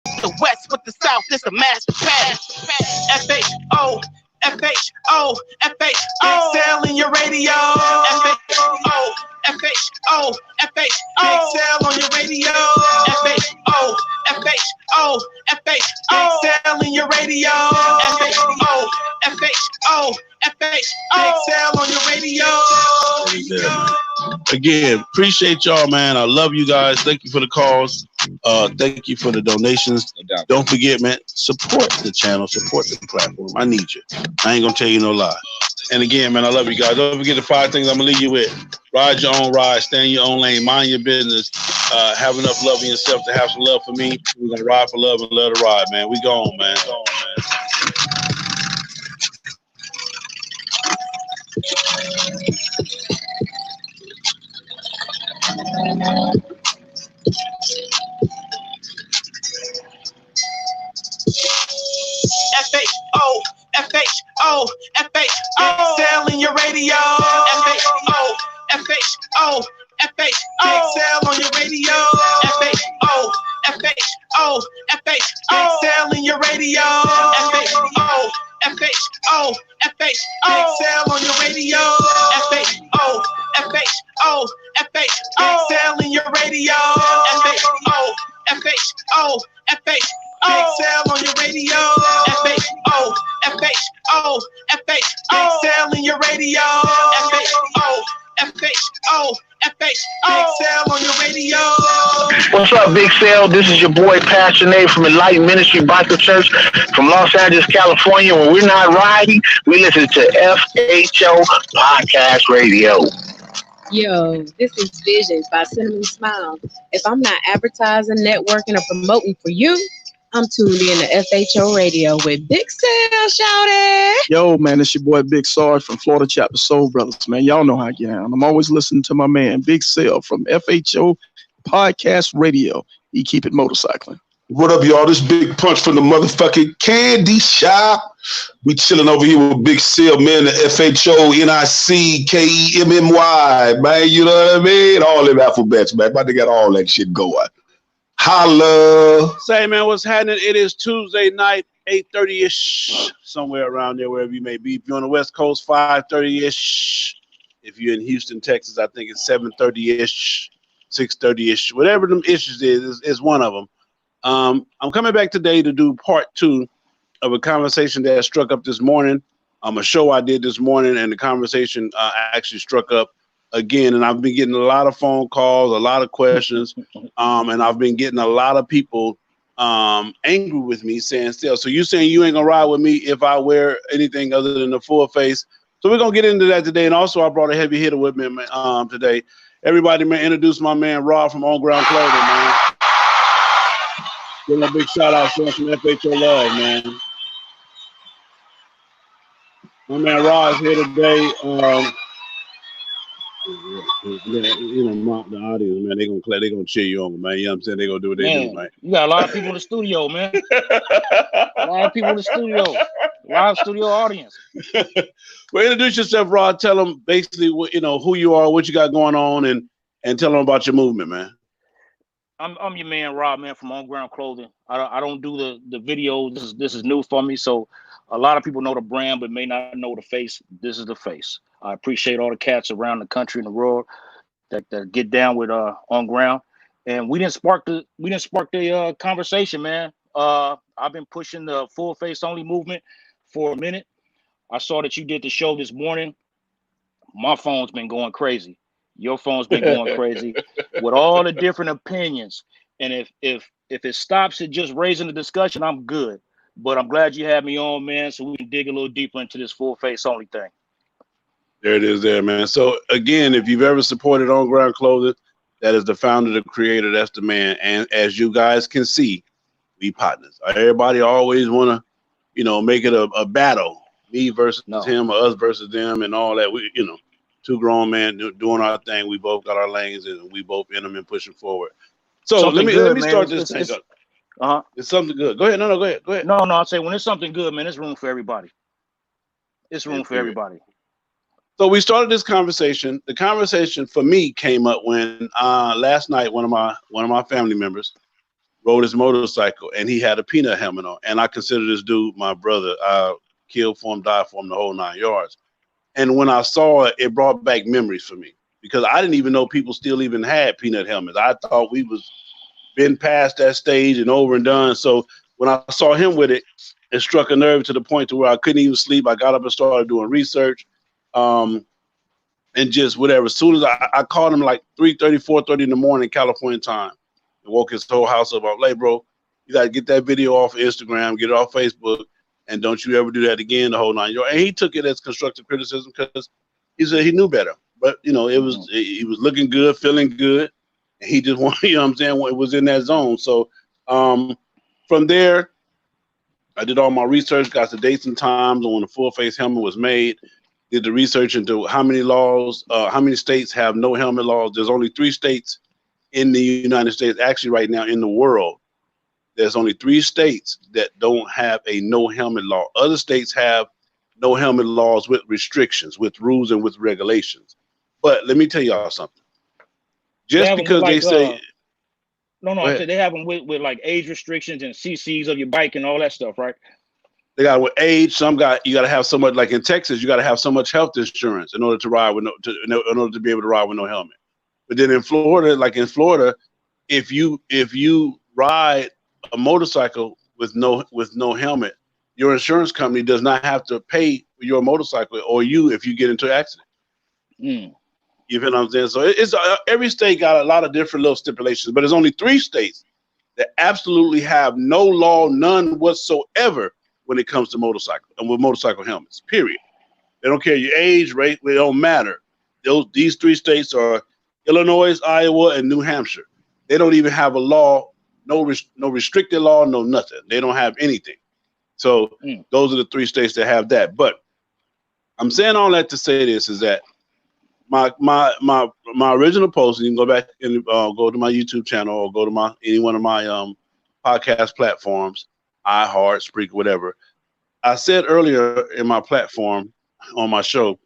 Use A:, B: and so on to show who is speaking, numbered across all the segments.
A: The West with the South, this a master pattern. F-H-O, F-H-O, F-H-O. Big Sale in your radio. F-H-O, F-H-O, F-H-O. Big Sale on your radio. F-H-O, F-H-O, F-H-O. Big Sale in your radio. F-H-O, F-H-O, F-H-O. Big Sale on your radio.
B: Again, appreciate y'all, man. I love you guys. Thank you for the calls. Thank you for the donations. Don't forget, man, support the channel, support the platform. I need you. I ain't gonna tell you no lie. And again, man, I love you guys. Don't forget the 5 things I'm gonna leave you with. Ride your own ride, stay in your own lane, mind your business, have enough love in yourself to have some love for me. We're gonna ride for love and love to ride, man. We gone, man.
A: F-H-O, F-H-O, F-H-O. Big Sale in your radio. F-H-O, F-H-O, F-H-O. Big Sale on your radio. F-H-O, F-H-O, F-H-O. Big Sale in your radio. F-H-O, F-H-O, F-H-O. Big Sale on your radio. F-H-O, F-H-O, F-H-O. Big Sale in your radio. F-H-O, F-H-O, F-H-O. Big Sale on your radio. F-H-O, F-H-O, F-H-O. Big Sale in your radio. F-H-O, F-H-O, F-H-O. Big Sale on your radio.
C: What's up, Big Sale? This is your boy Passionate from Enlightened Ministry Bible Church from Los Angeles, California. When we're not riding, we listen to FHO Podcast Radio.
D: Yo, this is Visions by Cinnamon Smile. If I'm not advertising, networking, or promoting for you, I'm tuned in to FHO Radio with Big Sale, shouty.
E: Yo, man, it's your boy Big Sarge from Florida Chapter Soul Brothers, man. Y'all know how I get down. I'm always listening to my man, Big Sale from FHO Podcast Radio. He keep it motorcycling.
F: What up, y'all? This Big Punch from the motherfucking candy shop. We chilling over here with Big Sale, man, the FHO-NICKEMMY, man. You know what I mean? All them alphabets, man. About to get all that shit going. Holla.
B: Say, man, what's happening? It is Tuesday night, 8:30-ish, somewhere around there, wherever you may be. If you're on the West Coast, 5:30-ish. If you're in Houston, Texas, I think it's 7:30-ish, 6:30-ish. Whatever them issues is one of them. I'm coming back today to do part 2 of a conversation that struck up this morning. A show I did this morning, and the conversation actually struck up again. And I've been getting a lot of phone calls, a lot of questions, and I've been getting a lot of people angry with me saying, still, so you saying you ain't gonna ride with me if I wear anything other than the full face? So we're gonna get into that today. And also I brought a heavy hitter with me today. Everybody, man, introduce my man Rob from On Ground Clothing, man. Give him a big shout out, showing some FHO love, man. My man Rob is here today. You know, the audience, man, they gonna cheer you on, man. You know what I'm saying? They gonna do what they do, man.
G: You got a lot of people in the studio, man. A lot of people in the studio. Live studio audience.
B: Well, introduce yourself, Rod. Tell them basically what, you know, who you are, what you got going on, and tell them about your movement, man.
G: I'm your man, Rob, man, from On Ground Clothing. I don't do the videos. This is new for me, so a lot of people know the brand but may not know the face. This is the face. I appreciate all the cats around the country and the world that get down with On Ground. And we didn't spark the conversation, man. I've been pushing the full face only movement for a minute. I saw that you did the show this morning. My phone's been going crazy. Your phone's been going crazy with all the different opinions. And if it stops at just raising the discussion, I'm good. But I'm glad you had me on, man, so we can dig a little deeper into this full face only thing.
B: There it is there, man. So again, if you've ever supported On Ground Clothing, that is the founder, the creator, that's the man. And as you guys can see, we partners. Everybody always want to, you know, make it a battle. Me versus him or us versus them and all that. We, you know, two grown men doing our thing. We both got our lanes and we both in them and pushing forward. So let me start this thing up. It's something good. Go ahead. No, go ahead.
G: No, I'll say when it's something good, man, it's room for everybody. It's room for everybody.
B: So we started this conversation. The conversation for me came up when last night one of my family members rode his motorcycle, and he had a peanut helmet on. And I consider this dude my brother. I killed for him, died for him, the whole 9 yards. And when I saw it, it brought back memories for me, because I didn't even know people still even had peanut helmets. I thought we was been past that stage and over and done. So when I saw him with it, it struck a nerve to the point to where I couldn't even sleep. I got up and started doing research, and just whatever. As soon as I called him like 3:30, 4:30 in the morning, California time, and woke his whole house up. I'm like, bro, you got to get that video off Instagram, get it off Facebook, and don't you ever do that again, the whole 9 yards. And he took it as constructive criticism, because he said he knew better. But, you know, he was looking good, feeling good. And he just wanted, you know what I'm saying, it was in that zone. So from there, I did all my research, got the dates and times on when the full face helmet was made, did the research into how many laws, how many states have no helmet laws. There's only 3 states in the United States, actually right now in the world. There's only 3 states that don't have a no helmet law. Other states have no helmet laws with restrictions, with rules and with regulations. But let me tell y'all something. Just because they say
G: I said they have them with like age restrictions and CCs of your bike and all that stuff, right?
B: They got with age. You got to have so much. Like in Texas, you got to have so much health insurance in order to ride with in order to be able to ride with no helmet. But then in Florida, if you ride a motorcycle with no helmet, your insurance company does not have to pay for your motorcycle or you if you get into an accident. You feel what I'm saying? So it's every state got a lot of different little stipulations, but there's only 3 states that absolutely have no law, none whatsoever, when it comes to motorcycle and with motorcycle helmets. Period. They don't care your age, race, it don't matter. These 3 states are Illinois, Iowa, and New Hampshire. They don't even have a law, no restricted law, no nothing. They don't have anything. So those are the 3 states that have that. But I'm saying all that to say this is that my original post, and you can go back and go to my YouTube channel or go to any one of my podcast platforms, iHeart, Spreaker, whatever. I said earlier in my platform on my show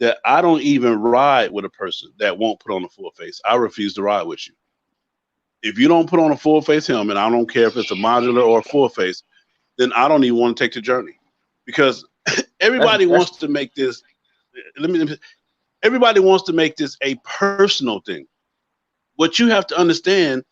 B: that I don't even ride with a person that won't put on a full face. I refuse to ride with you. If you don't put on a full face helmet, I don't care if it's a modular or a full face, then I don't even want to take the journey, because everybody wants to make this. Everybody wants to make this a personal thing. What you have to understand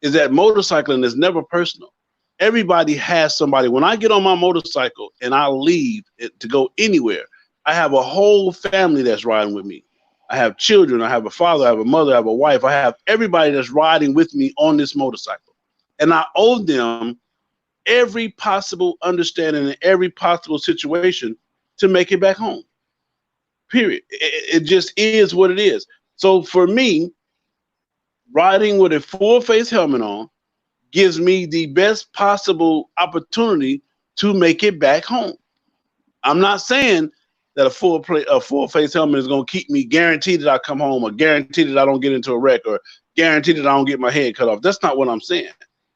B: is that motorcycling is never personal. Everybody has somebody. When I get on my motorcycle and I leave to go anywhere, I have a whole family that's riding with me. I have children. I have a father. I have a mother. I have a wife. I have everybody that's riding with me on this motorcycle. And I owe them every possible understanding in every possible situation to make it back home. Period. It just is what it is. So for me, riding with a full face helmet on gives me the best possible opportunity to make it back home. I'm not saying that a full face helmet is going to keep me guaranteed that I come home, or guaranteed that I don't get into a wreck, or guaranteed that I don't get my head cut off. That's not what I'm saying.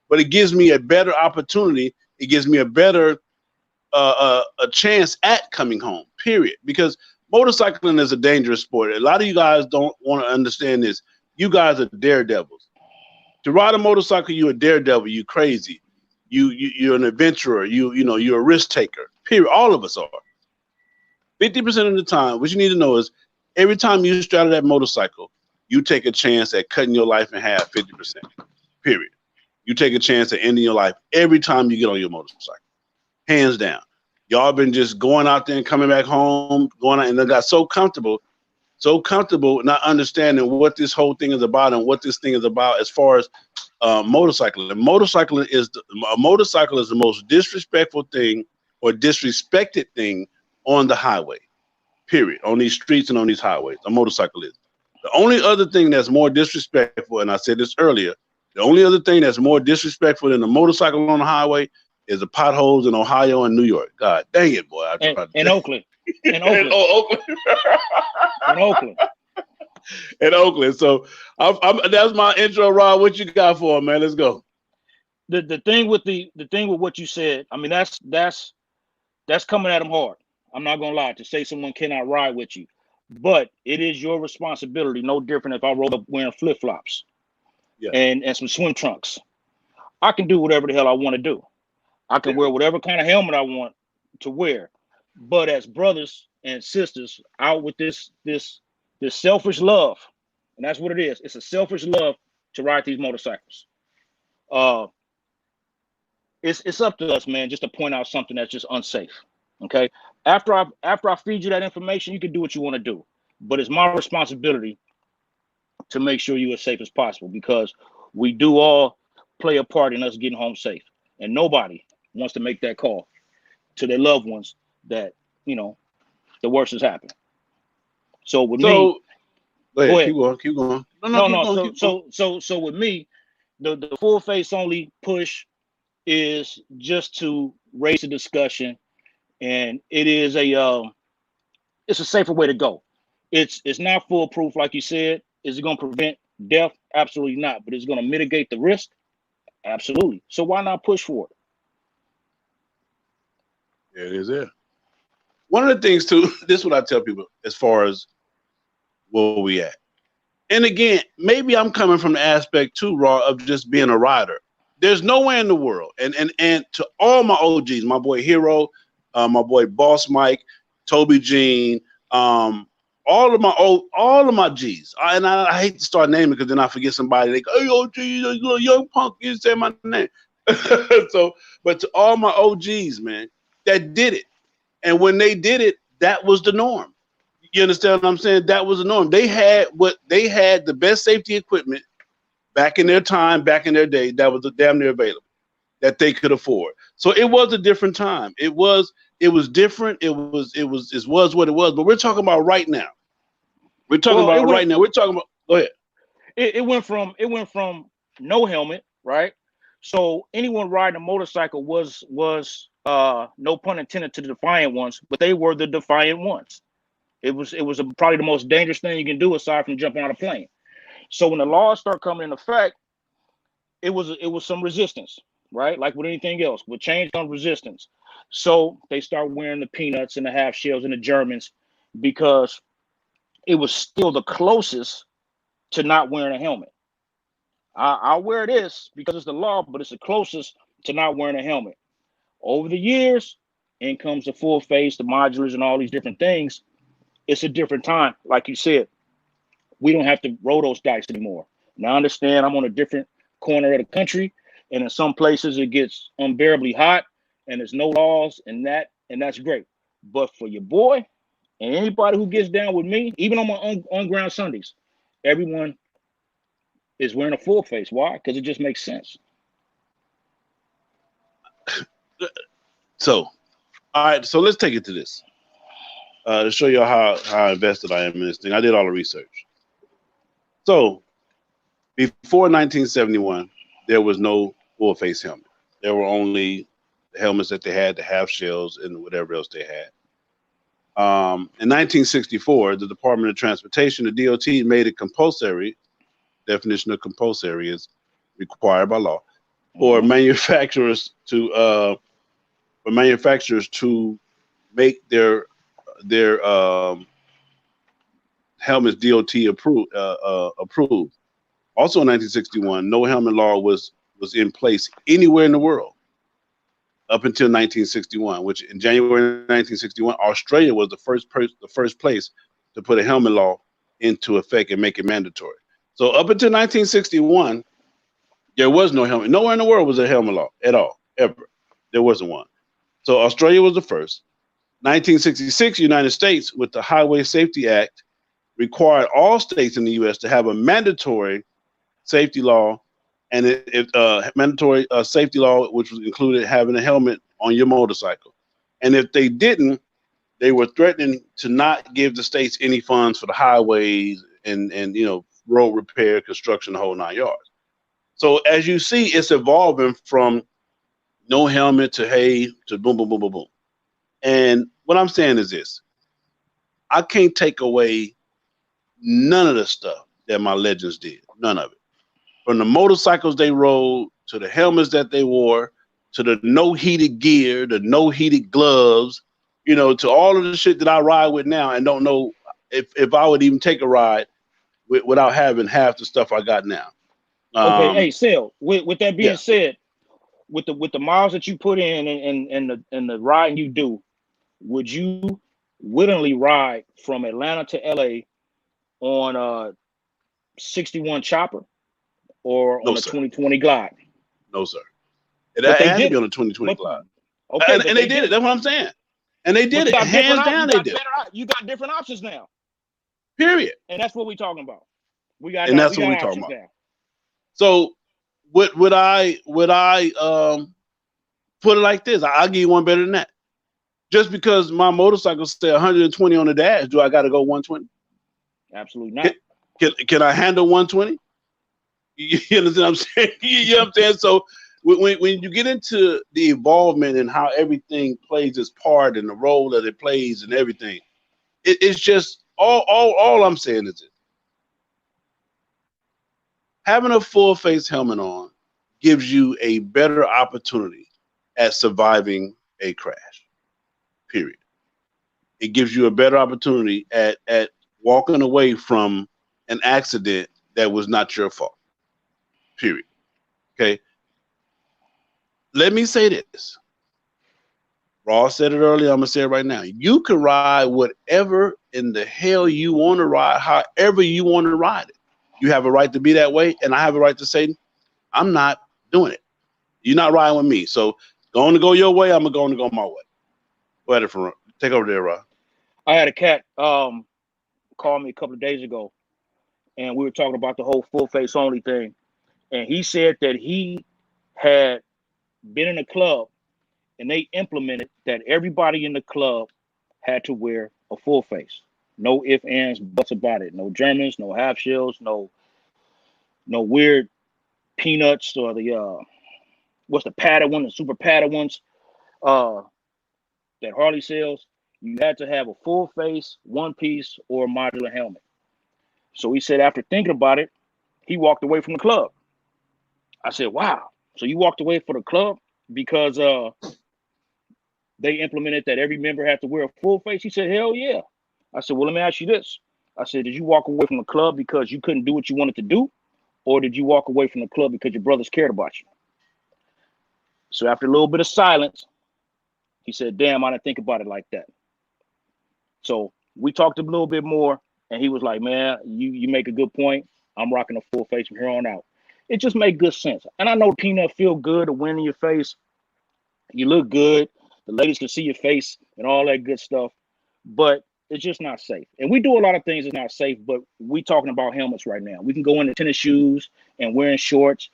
B: But it gives me a better opportunity. It gives me a better a chance at coming home. Period. Because motorcycling is a dangerous sport. A lot of you guys don't want to understand this. You guys are daredevils. To ride a motorcycle, you're a daredevil. You crazy. You're an adventurer. You're a risk taker. Period. All of us are. 50% of the time, what you need to know is every time you straddle that motorcycle, you take a chance at cutting your life in half. 50%. Period. You take a chance at ending your life every time you get on your motorcycle. Hands down. Y'all been just going out there and coming back home, going out, and they got so comfortable not understanding what this whole thing is about and what this thing is about as far as motorcycling. A motorcycle is the most disrespectful thing or disrespected thing on the highway. Period. On these streets and on these highways, a motorcycle is. The only other thing that's more disrespectful, and I said this earlier, the only other thing that's more disrespectful than a motorcycle on the highway is the potholes in Ohio and New York. God dang it, boy.
G: In Oakland. In Oakland.
B: Oakland.
G: In Oakland.
B: In Oakland. So that's my intro, Rob. What you got for him, man? Let's go.
G: The thing with what you said, I mean, that's coming at them hard. I'm not gonna lie, to say someone cannot ride with you, but it is your responsibility. No different if I roll up wearing flip-flops and some swim trunks. I can do whatever the hell I want to do. I can wear whatever kind of helmet I want to wear. But as brothers and sisters out with this selfish love, and that's what it is. It's a selfish love to ride these motorcycles. It's up to us, man, just to point out something that's just unsafe. Okay. After I feed you that information, you can do what you want to do. But it's my responsibility to make sure you're as safe as possible, because we do all play a part in us getting home safe. And nobody wants to make that call to their loved ones that, you know, the worst has happened. So with me,
B: go ahead.
G: Keep going. So with me, the full face only push is just to raise the discussion, and it is it's a safer way to go. It's not foolproof, like you said. Is it going to prevent death? Absolutely not. But it's going to mitigate the risk? Absolutely. So why not push for it?
B: Yeah, it is there. One of the things too, this is what I tell people as far as where we at. And again, maybe I'm coming from the aspect too, Raw, of just being a rider. There's nowhere in the world, and to all my OGs, my boy Hero, my boy Boss Mike, Toby Jean, all of my G's, and I hate to start naming because then I forget somebody. They go, "Hey, OG, you little young punk, you say my name." But to all my OGs, man, that did it, and when they did it, that was the norm. You understand what I'm saying? That was the norm. They had the best safety equipment back in their time, back in their day, that was damn near available, that they could afford. So it was a different time. It was different. It was what it was. But we're talking about right now. We're talking about right now. We're talking about. Go ahead.
G: It went from no helmet, right? So anyone riding a motorcycle was no pun intended to the defiant ones, but they were the defiant ones. It was probably the most dangerous thing you can do aside from jumping out of a plane. So when the laws start coming into effect, it was some resistance, right? Like with anything else, with change on resistance. So they start wearing the peanuts and the half shells and the Germans, because it was still the closest to not wearing a helmet. I'll wear this because it's the law, but it's the closest to not wearing a helmet. Over the years, in comes the full face, the modulars, and all these different things. It's a different time. Like you said, we don't have to roll those dice anymore. Now I understand I'm on a different corner of the country, and in some places it gets unbearably hot and there's no laws, and that's great. But for your boy and anybody who gets down with me, even on my on-ground Sundays, everyone is wearing a full face. Why? Because it just makes sense.
B: So, all right, so let's take it to this. To show you how invested I am in this thing. I did all the research. So, before 1971, there was no full face helmet. There were only the helmets that they had, the half shells, and whatever else they had. In 1964, the Department of Transportation, the DOT, made it compulsory. Definition of compulsory is required by law for manufacturers to make their helmets DOT approved. Also in 1961, no helmet law was in place anywhere in the world up until 1961, which in January 1961, Australia was the first place to put a helmet law into effect and make it mandatory. So up until 1961, there was no helmet. Nowhere in the world was a helmet law at all, ever. There wasn't one. So Australia was the first. 1966, United States, with the Highway Safety Act, required all states in the U.S. to have a mandatory safety law, and mandatory safety law, which was included having a helmet on your motorcycle. And if they didn't, they were threatening to not give the states any funds for the highways and road repair, construction, the whole 9 yards. So as you see, it's evolving from no helmet to hey to boom, boom, boom, boom, boom. And what I'm saying is this: I can't take away none of the stuff that my legends did. None of it. From the motorcycles they rode, to the helmets that they wore, to the no heated gear, the no heated gloves, to all of the shit that I ride with now and don't know if I would even take a ride without having half the stuff I got now.
G: Okay, hey, Sel, with that being said, with the miles that you put in and the riding you do, would you willingly ride from Atlanta to LA on a 61 chopper or on a 2020 Glide?
B: No, sir. It had to be on a 2020 Glide.
G: Okay,
B: and they did it. That's what I'm saying. And they did it. Hands down, they did.
G: You got different options now.
B: Period.
G: And that's what we're talking about.
B: And that's what we're talking about. Now. So would I put it like this? I'll give you one better than that. Just because my motorcycle say 120 on the dash, do I got to go 120?
G: Absolutely not.
B: Can I handle 120? You understand what I'm saying? You know what I'm saying? So when you get into the involvement and how everything plays its part and the role that it plays and everything, it's just all I'm saying is it. Having a full face helmet on gives you a better opportunity at surviving a crash. Period. It gives you a better opportunity at walking away from an accident that was not your fault. Period. Okay. Let me say this. Ross said it earlier. I'm gonna say it right now. You can ride whatever in the hell you want to ride, however you want to ride it. You have a right to be that way, and I have a right to say, I'm not doing it. You're not riding with me. So going to go your way, I'm going to go my way. Go ahead, take over there, Rob.
G: I had a cat call me a couple of days ago, and we were talking about the whole full face only thing. And he said that he had been in a club, and they implemented that everybody in the club had to wear a full face. No ifs, ands, buts about it. No Germans, no half shells, no weird peanuts or the what's the padded one, the super padded ones that Harley sells. You had to have a full face, one piece, or a modular helmet. So he said after thinking about it, he walked away from the club. I said, wow. So you walked away from the club because they implemented that every member had to wear a full face? He said, hell yeah. I said, well, let me ask you this. I said, did you walk away from the club because you couldn't do what you wanted to do? Or did you walk away from the club because your brothers cared about you? So after a little bit of silence, he said, damn, I didn't think about it like that. So we talked a little bit more, and he was like, man, you make a good point. I'm rocking a full face from here on out. It just made good sense. And I know Peanut feel good, the wind in your face. You look good. The ladies can see your face and all that good stuff. But it's just not safe. And we do a lot of things that's not safe, but we talking about helmets right now. We can go into tennis shoes and wearing shorts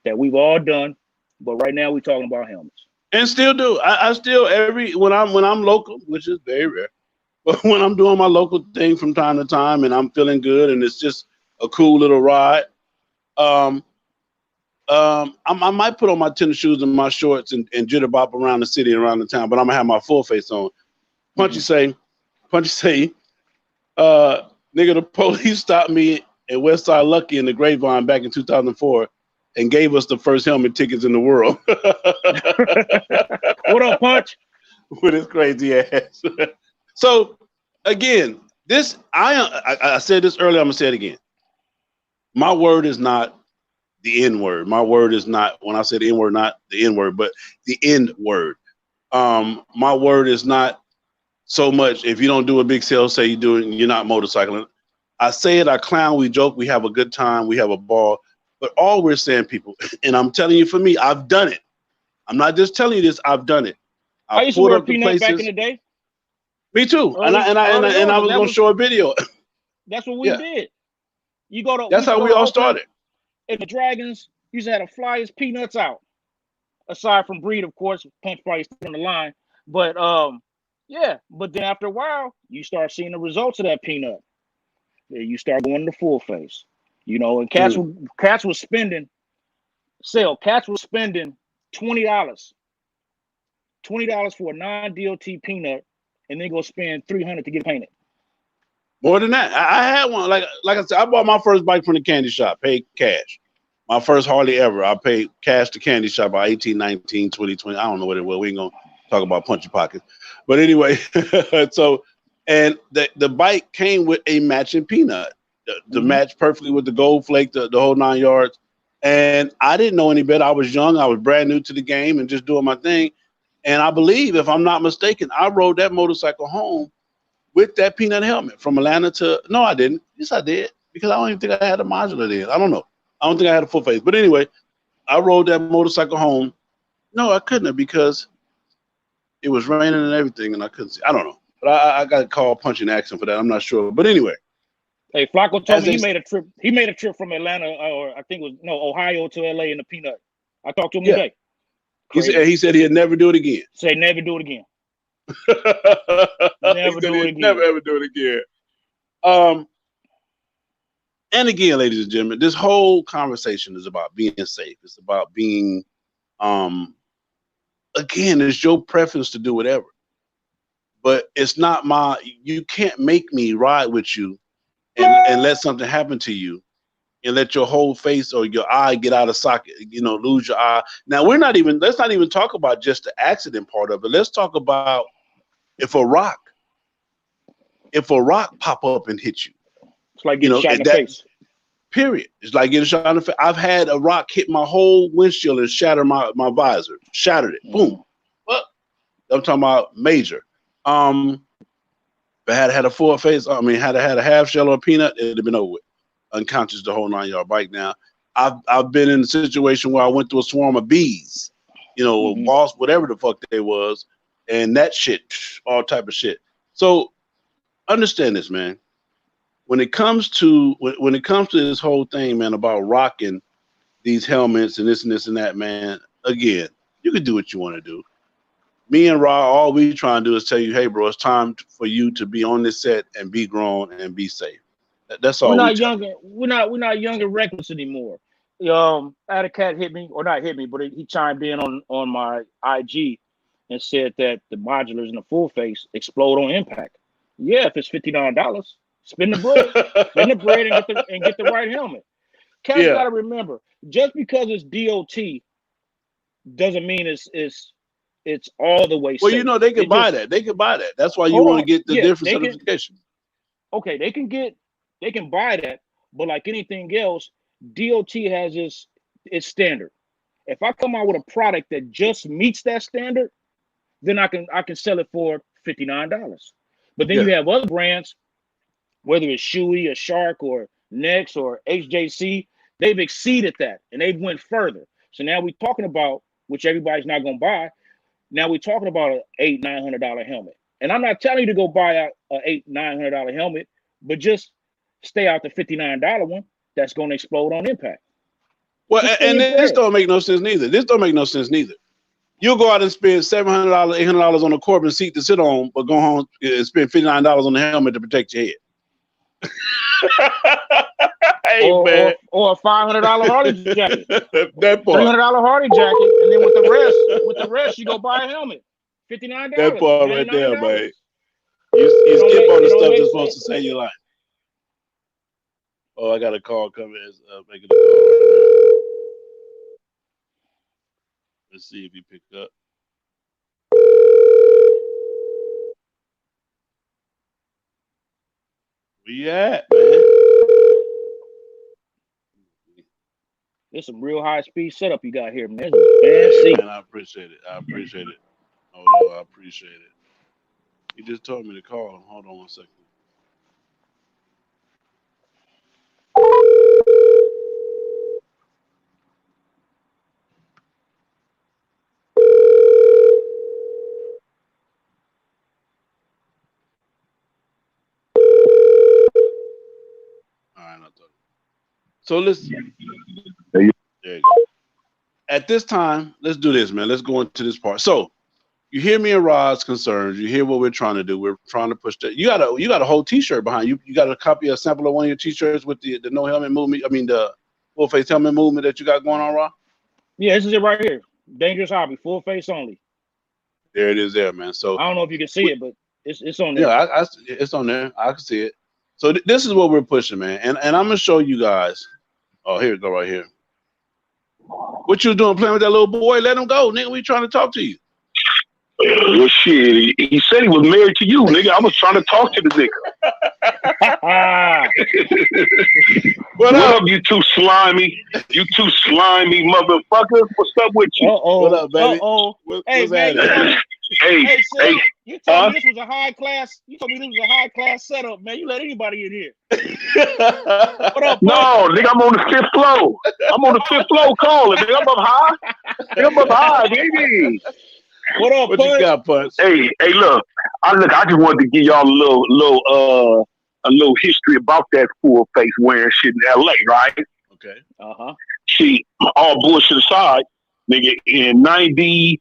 G: that we've all done, but right now we're talking about helmets.
B: And still do. I still when I'm local, which is very rare, but when I'm doing my local thing from time to time and I'm feeling good and it's just a cool little ride, I might put on my tennis shoes and my shorts and jitterbop around the city and around the town, but I'm gonna have my full face on. Punchy say, nigga, the police stopped me at Westside Lucky in the Grapevine back in 2004 and gave us the first helmet tickets in the world.
G: What up, Punch?
B: With his crazy ass. So again, this I said this earlier, I'm gonna say it again. My word is not the N word. My word is not, when I said N word, not the N word, but the N word. My word is not so much, if you don't do a big sale, say you do it and you're not motorcycling. I say it, I clown, we joke, we have a good time, we have a ball. But all we're saying, people, and I'm telling you, for me, I've done it. I'm not just telling you this, I've done it.
G: I used to wear Peanut back in the day.
B: Me too. And I was gonna show a video.
G: That's what we did. You go to
B: That's how we all started.
G: And the Dragons used to have the flyest Peanuts out. Aside from Breed, of course, Punch probably still on the line. But yeah, but then after a while, you start seeing the results of that Peanut. You start going to full face, you know, and cats was spending $20 for a non-DOT Peanut, and then go spend $300 to get painted.
B: More than that, I had one. Like I said, I bought my first bike from the candy shop, paid cash. My first Harley ever, I paid cash to candy shop by 18, 19, 20, 20. I don't know what it was. We ain't gonna talk about punchy pockets. But anyway, so, and the bike came with a matching Peanut to match perfectly with the gold flake, the whole 9 yards. And I didn't know any better. I was young. I was brand new to the game and just doing my thing. And I believe, if I'm not mistaken, I rode that motorcycle home with that peanut helmet from Atlanta to, no, I didn't. Yes, I did. Because I don't even think I had a modular then. I don't know. I don't think I had a full face. But anyway, I rode that motorcycle home. No, I couldn't have, because it was raining and everything, and I couldn't see. I don't know. But I got called punching accent for that. I'm not sure. But anyway.
G: Hey, Flacco told me he made a trip. He made a trip from Atlanta, or I think it was Ohio to LA in the Peanut. I talked to him today.
B: He said he'd never do it again.
G: Say never do it again.
B: Never do it again. Never ever do it again. And again, ladies and gentlemen, this whole conversation is about being safe. It's about being, again, it's your preference to do whatever. But it's not you can't make me ride with you and let something happen to you and let your whole face or your eye get out of socket, lose your eye. Now, let's not even talk about just the accident part of it. Let's talk about if a rock pop up and hit you.
G: It's like getting shot in the face.
B: Period. It's like getting shot in the face. I've had a rock hit my whole windshield and shatter my visor. Shattered it. Boom. Well, I'm talking about major. If I had a full face, had a half shell or a peanut, it'd have been over with. Unconscious the whole 9-yard bike. Now, I've been in a situation where I went through a swarm of bees, wasps, whatever the fuck they was, and that shit, all type of shit. So understand this, man. When it comes to this whole thing, man, about rocking these helmets and this and this and that, man, again, you can do what you want to do. Me and Ra, all we trying to do is tell you, hey, bro, it's time for you to be on this set and be grown and be safe. That's all.
G: We're not younger. We're not young and reckless anymore. I had a cat hit me, or not hit me, but he chimed in on my IG and said that the modulars and the full face explode on impact. Yeah, if it's $59, spend the bread, and get the right helmet. Cats gotta remember, just because it's DOT doesn't mean it's all the way safe.
B: Well, they can buy that. They can buy that. That's why you want to get the different certification.
G: Okay, they can buy that, but like anything else, DOT has its standard. If I come out with a product that just meets that standard, then I can sell it for $59. But then you have other brands, whether it's Shoei or Shark or Nex or HJC, they've exceeded that and they've went further. So now we're talking about, which everybody's not going to buy. Now we're talking about an $800-900 helmet. And I'm not telling you to go buy a $800-900 helmet, but just stay out the $59 one that's going to explode on impact.
B: Well, and this don't make no sense neither. You'll go out and spend $700, $800 on a Corbin seat to sit on, but go home and spend $59 on the helmet to protect your head. Hey, man.
G: Or a $500 Harley jacket.
B: That part.
G: $300 Harley jacket, and then with the rest, you go buy a helmet. $59.
B: That part right there, man. You skip on the stuff that's supposed to save your life. Oh, I got a call coming. Making a call. Let's see if he picked up. Where you at, man?
G: There's some real high speed setup you got here, man. Fancy.
B: Man, I appreciate it. Hold on, I appreciate it. He just told me to call him. Hold on one second. So listen. There you go. At this time, let's do this, man. Let's go into this part. So you hear me and Rod's concerns. You hear what we're trying to do. We're trying to push that. You got a whole T-shirt behind you. You got a sample of one of your T-shirts with the no helmet movement. I mean the full face helmet movement that you got going on, Rod.
G: Yeah, this is it right here. Dangerous hobby, full face only.
B: There it is, there, man. So
G: I don't know if you can see it, but it's on there.
B: Yeah, it's on there. I can see it. So this is what we're pushing, man. And I'm gonna show you guys. Oh, here we go, right here. What you doing playing with that little boy? Let him go, nigga. We trying to talk to you.
C: Well, shit, he said he was married to you, nigga. I was trying to talk to the nigga. What up, you two slimy motherfuckers? What's up with you?
B: What up, baby?
G: Hey, man,
C: Hey,
G: you told me this was a high class. You told me this was a high class setup, man. You let anybody in here. What up,
C: no, nigga, I'm on the 5th floor. I'm on the 5th floor calling. Nigga, I'm up high. Baby.
G: What up,
B: what you got, Punch?
C: Hey, look. I just wanted to give y'all a little history about that full face wearing shit in LA, right?
B: Okay.
C: See, all bullshit aside, nigga, in 90,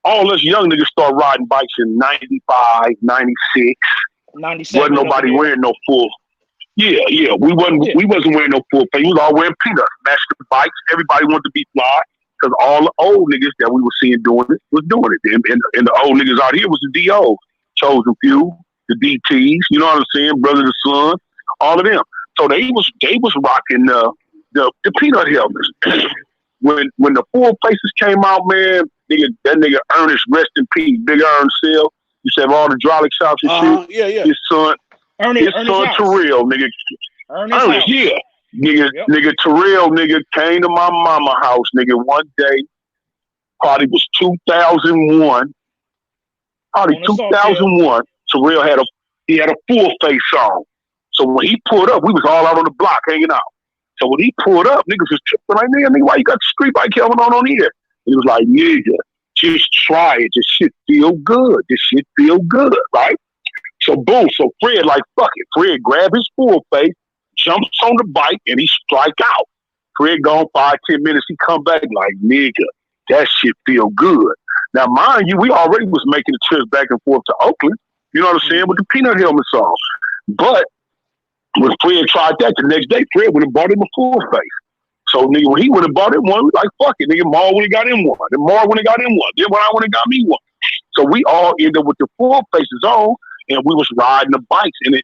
C: all us young niggas start riding bikes in 95, 96.
G: 97.
C: Wasn't nobody wearing no full. Yeah. We wasn't wearing no full face. We was all wearing peanuts, matching bikes. Everybody wanted to be fly. Because all the old niggas that we were seeing doing it was doing it. And the old niggas out here was the D.O., Chosen Few, the DTs, you know what I'm saying? Brother the Son, all of them. So they was rocking the peanut helmets. when the full faces came out, man, that nigga Ernest, rest in peace, Big Ern Sale, used to have all the hydraulic shops and shit.
B: Yeah.
C: His son Terrell, nigga. Ernest, yeah. Nigga, Terrell, nigga, came to my mama house, nigga, one day. Probably was 2001. Terrell had a full face on. So when he pulled up, we was all out on the block hanging out. So when he pulled up, niggas was tripping like, nigga, why you got the street bike helmet on here? And he was like, nigga, just try it. This shit feel good. Right? So boom. So Fred like, fuck it. Fred grabbed his full face, jumps on the bike, and he strike out. Fred gone 5-10 minutes. He come back like, nigga, that shit feel good. Now, mind you, we already was making the trips back and forth to Oakland. You know what I'm saying? With the peanut helmets on. But when Fred tried that, the next day, Fred went and bought him a full face. So, nigga, when he went and bought him one, we like, fuck it, nigga. Mar went and got him one. Then Mar went and got him one. Then when I went and got me one. So we all ended up with the full faces on, and we was riding the bikes. And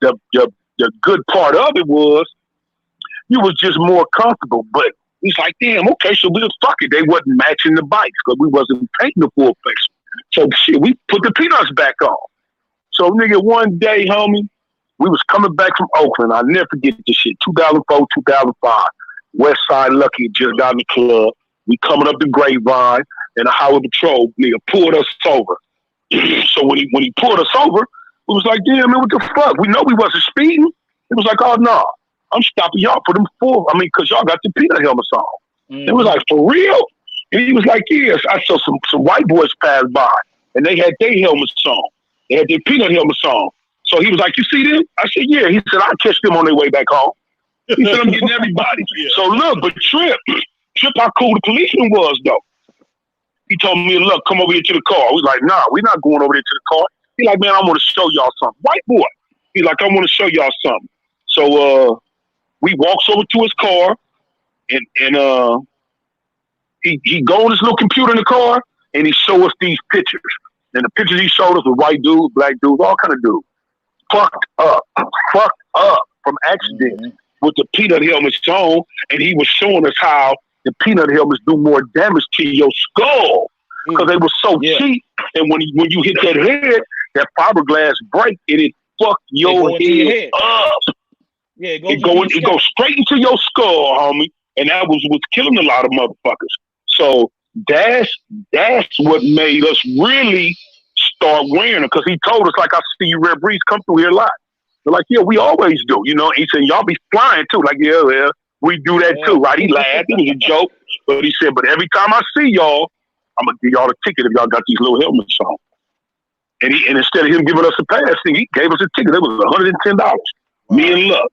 C: the good part of it was, you was just more comfortable. But he's like, damn, okay, so we was fuck it. They wasn't matching the bikes because we wasn't painting the full face. So shit, we put the peanuts back on. So nigga, one day, homie, we was coming back from Oakland. I'll never forget this shit. 2004, 2005. West Side Lucky just got in the club. We coming up the Grapevine, and the highway patrol nigga pulled us over. So when he pulled us over, we was like, damn, man, what the fuck? We know we wasn't speeding. It was like, oh no, I'm stopping y'all for them because y'all got the peanut helmets on. It was like, for real? And he was like, yes. I saw some white boys pass by, and they had their helmets on. They had their peanut helmets on. So he was like, you see them? I said, yeah. He said, I'll catch them on their way back home. He said, I'm getting everybody. So look, but Trip, how cool the policeman was, though. He told me, look, come over here to the car. I was like, nah, we're not going over there to the car. He like, man, I want to show y'all something. White boy. He like, I want to show y'all something. So we walks over to his car, and he go on his little computer in the car, and he show us these pictures. And the pictures he showed us were white dudes, black dudes, all kind of dudes. Fucked up from accidents with the peanut helmets on, and he was showing us how the peanut helmets do more damage to your skull because they were so cheap. And when you hit that head, that fiberglass break, and it fucked your head up. Yeah, it goes straight into your skull, homie. And that was what's killing a lot of motherfuckers. So that's what made us really start wearing it, because he told us, like, I see you Red Breeze come through here a lot. They're like, yeah, we always do, you know. And he said, y'all be flying too. Like, yeah, we do that too, right? He laughed. It was a joke. But he said, but every time I see y'all, I'm going to give y'all a ticket if y'all got these little helmets on. And instead of him giving us a pass, he gave us a ticket. It was $110. Me and Luck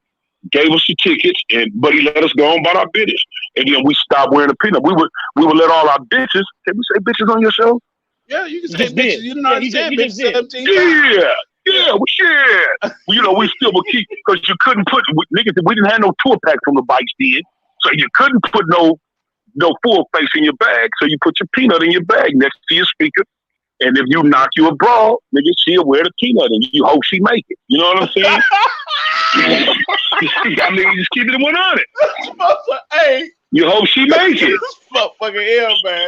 C: gave us the tickets, but he let us go on about our business. And then we stopped wearing the peanut. We would let all our bitches. Can we say bitches on your show?
B: Yeah, you can say bitches. You know what I'm saying? Bitches.
C: Yeah. You know, we still would keep, because you couldn't put niggas. We didn't have no tour pack from the bikes then, so you couldn't put no full face in your bag. So you put your peanut in your bag next to your speaker. And if you knock you abroad, nigga, she'll wear the peanut, and you hope she make it. You know what I'm saying? I mean, just keep it 100.
B: Hey,
C: you hope she make it.
B: Fucking hell, man.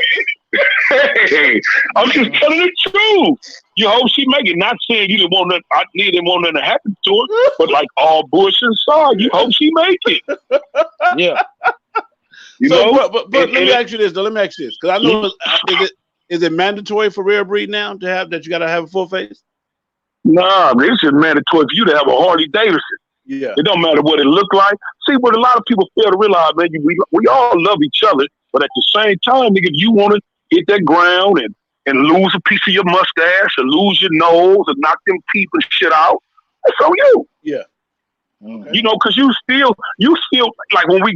C: Hey, I'm just telling the truth. You hope she make it. Not saying you didn't want nothing. I didn't want nothing to happen to her, but like all bullshit aside, you hope she make it.
G: Yeah.
C: You
B: So,
C: know.
B: but let me ask you this. Though. Let me ask you this, because I know is it mandatory for rare breed now to have that? You got to have a full face.
C: Nah, man, it's just mandatory for you to have a Harley Davidson.
B: Yeah.
C: It don't matter what it look like. See, what a lot of people fail to realize, man, we all love each other, but at the same time, nigga, if you want to hit that ground and lose a piece of your mustache or lose your nose or knock them teeth and shit out, that's on you.
B: Yeah. Okay.
C: You know, because you still like when we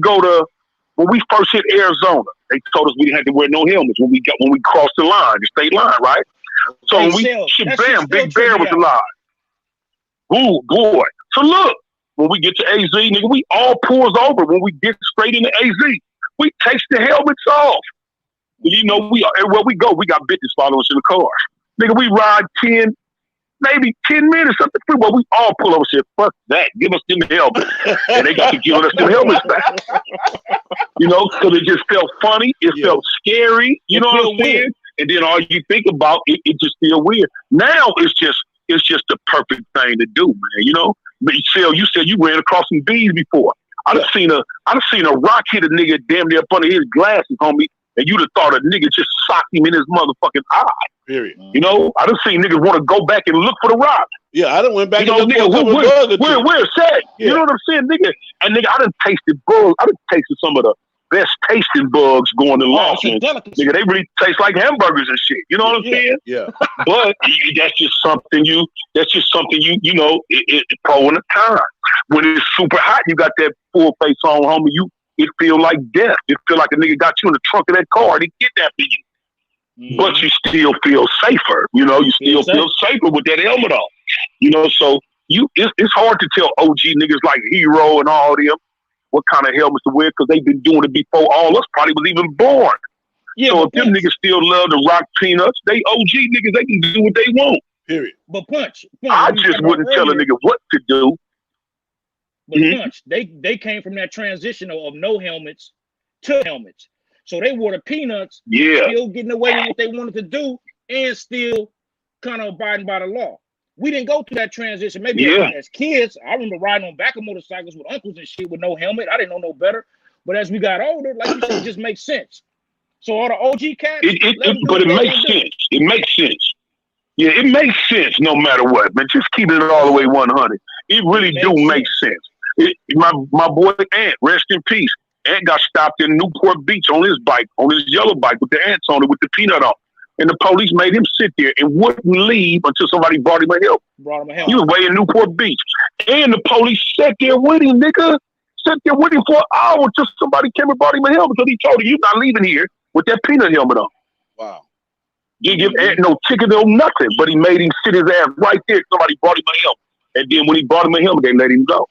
C: first hit Arizona, they told us we didn't have to wear no helmets when we crossed the line, the state line, right? So when Big Bear was alive. Ooh, boy. So look, when we get to AZ, nigga, we all pulls over when we get straight into AZ. We take the helmets off. You know, everywhere we go, we got bitches following us in the cars. Nigga, we ride 10 minutes up the freeway. We all pull over and say, fuck that. Give us them helmets. And they got to give us them helmets back. You know, because it just felt funny. It felt scary. You know what I'm saying? And then all you think about, it just feel weird. Now it's just the perfect thing to do, man. You know? But you said you ran across some bees before. I'd have seen a rock hit a nigga damn near up under his glasses, homie, and you'd have thought a nigga just socked him in his motherfucking eye.
B: Period.
C: You know, I done seen niggas want to go back and look for the rock.
B: Yeah, I done went back
C: and
B: looked for
C: where's that? Yeah. You know what I'm saying, nigga? And nigga, I done tasted bugs. I done tasted some of the best tasting bugs going to lunch. Nigga, they really taste like hamburgers and shit. You know what I'm saying?
B: Yeah.
C: But that's just something you know, it pro in the time. When it's super hot, you got that full face on, homie, it feel like death. It feel like a nigga got you in the trunk of that car and he kidnapped you. Mm-hmm. But you still feel safer. You know, you still feel safer with that helmet on. You know, so it's hard to tell OG niggas like Hero and all them what kind of helmets to wear because they've been doing it before all us probably was even born. Yeah, so if them niggas still love to rock peanuts, they OG niggas, they can do what they want.
B: Period.
G: But Punch
C: I just wouldn't tell a nigga what to do.
G: But Punch, they came from that transition of no helmets to helmets. So they wore the peanuts, still getting away with what they wanted to do and still kind of abiding by the law. We didn't go through that transition. Maybe as kids, I remember riding on back of motorcycles with uncles and shit with no helmet. I didn't know no better. But as we got older, like you said, it just makes sense. So all the OG cats,
C: but it makes sense. It makes sense. Yeah, it makes sense no matter what, man. Just keeping it all the way 100. It really make sense. My boy Ant, rest in peace. Ant got stopped in Newport Beach on his bike, on his yellow bike with the ants on it with the peanut on. And the police made him sit there and wouldn't leave until somebody brought him a help. He was way in Newport Beach. And the police sat there with him, nigga. Sat there with him for an hour until somebody came and brought him a helmet because he told him, you're not leaving here with that peanut helmet on.
B: Wow.
C: Didn't give Ant no ticket, no nothing, but he made him sit his ass right there. Somebody brought him a helmet. And then when he brought him a helmet, they let him go.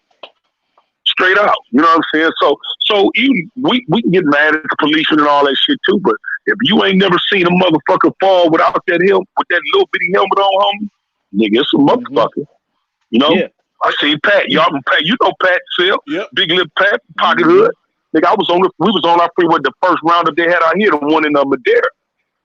C: Straight out. You know what I'm saying? So we can get mad at the policeman and all that shit too, but if you ain't never seen a motherfucker fall without that helmet, with that little bitty helmet on, homie, nigga, it's a motherfucker. You know? Yeah. I seen Pat. Y'all Pat, you know Pat Sell. Yep. Big lip Pat, pocket hood. Nigga, we was on our freeway the first roundup they had out here, the one in Madera.